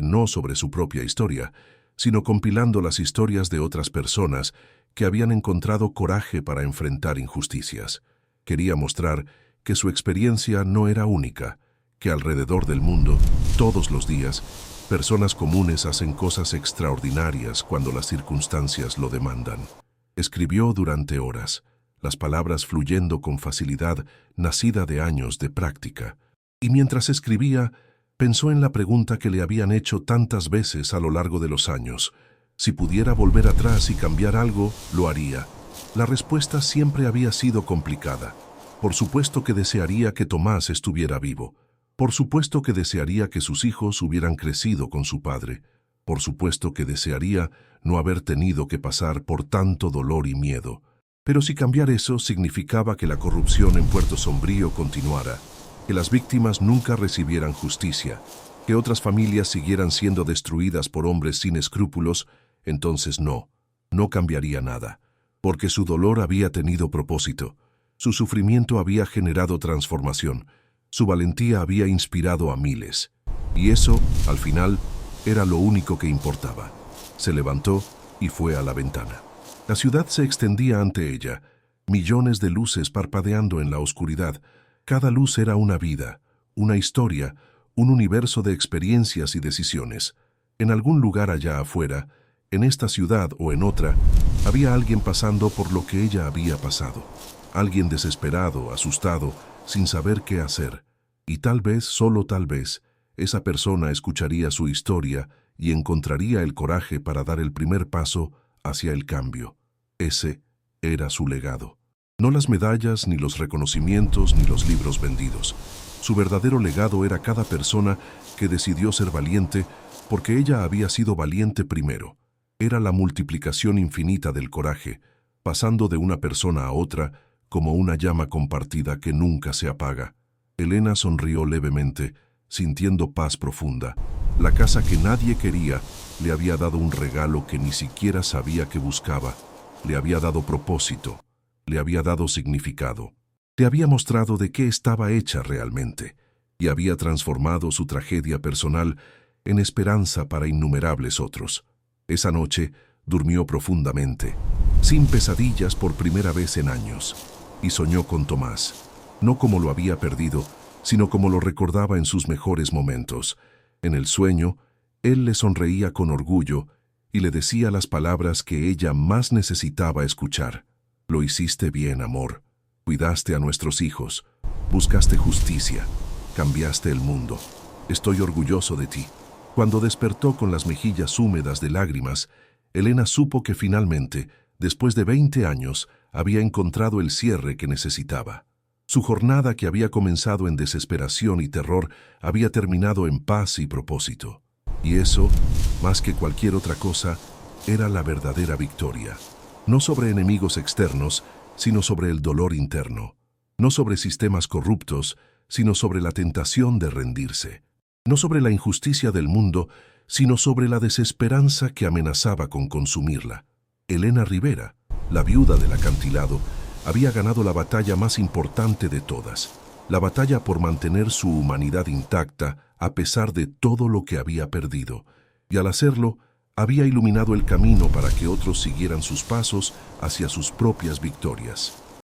no sobre su propia historia, sino compilando las historias de otras personas que habían encontrado coraje para enfrentar injusticias. Quería mostrar que su experiencia no era única, que alrededor del mundo, todos los días, personas comunes hacen cosas extraordinarias cuando las circunstancias lo demandan. Escribió durante horas, las palabras fluyendo con facilidad nacida de años de práctica. Y mientras escribía, pensó en la pregunta que le habían hecho tantas veces a lo largo de los años. Si pudiera volver atrás y cambiar algo, lo haría. La respuesta siempre había sido complicada. Por supuesto que desearía que Tomás estuviera vivo. Por supuesto que desearía que sus hijos hubieran crecido con su padre. Por supuesto que desearía no haber tenido que pasar por tanto dolor y miedo. Pero si cambiar eso significaba que la corrupción en Puerto Sombrío continuara, que las víctimas nunca recibieran justicia, que otras familias siguieran siendo destruidas por hombres sin escrúpulos, entonces no cambiaría nada, porque su dolor había tenido propósito, su sufrimiento había generado transformación, su valentía había inspirado a miles. Y eso, al final, era lo único que importaba. Se levantó y fue a la ventana. La ciudad se extendía ante ella, millones de luces parpadeando en la oscuridad. Cada luz era una vida, una historia, un universo de experiencias y decisiones. En algún lugar allá afuera, en esta ciudad o en otra, había alguien pasando por lo que ella había pasado. Alguien desesperado, asustado, sin saber qué hacer. Y tal vez, solo tal vez, esa persona escucharía su historia y encontraría el coraje para dar el primer paso hacia el cambio. Ese era su legado. No las medallas, ni los reconocimientos, ni los libros vendidos. Su verdadero legado era cada persona que decidió ser valiente porque ella había sido valiente primero. Era la multiplicación infinita del coraje, pasando de una persona a otra como una llama compartida que nunca se apaga. Elena sonrió levemente, sintiendo paz profunda. La casa que nadie quería le había dado un regalo que ni siquiera sabía que buscaba. Le había dado propósito. Le había dado significado. Le había mostrado de qué estaba hecha realmente y había transformado su tragedia personal en esperanza para innumerables otros. Esa noche durmió profundamente, sin pesadillas por primera vez en años, y soñó con Tomás, no como lo había perdido, sino como lo recordaba en sus mejores momentos. En el sueño, él le sonreía con orgullo y le decía las palabras que ella más necesitaba escuchar. Lo hiciste bien, amor. Cuidaste a nuestros hijos. Buscaste justicia. Cambiaste el mundo. Estoy orgulloso de ti. Cuando despertó con las mejillas húmedas de lágrimas, Elena supo que finalmente, después de 20 años, había encontrado el cierre que necesitaba. Su jornada, que había comenzado en desesperación y terror, había terminado en paz y propósito. Y eso, más que cualquier otra cosa, era la verdadera victoria. No sobre enemigos externos, sino sobre el dolor interno. No sobre sistemas corruptos, sino sobre la tentación de rendirse. No sobre la injusticia del mundo, sino sobre la desesperanza que amenazaba con consumirla. Elena Rivera, la viuda del acantilado, había ganado la batalla más importante de todas, la batalla por mantener su humanidad intacta a pesar de todo lo que había perdido, y al hacerlo, había iluminado el camino para que otros siguieran sus pasos hacia sus propias victorias.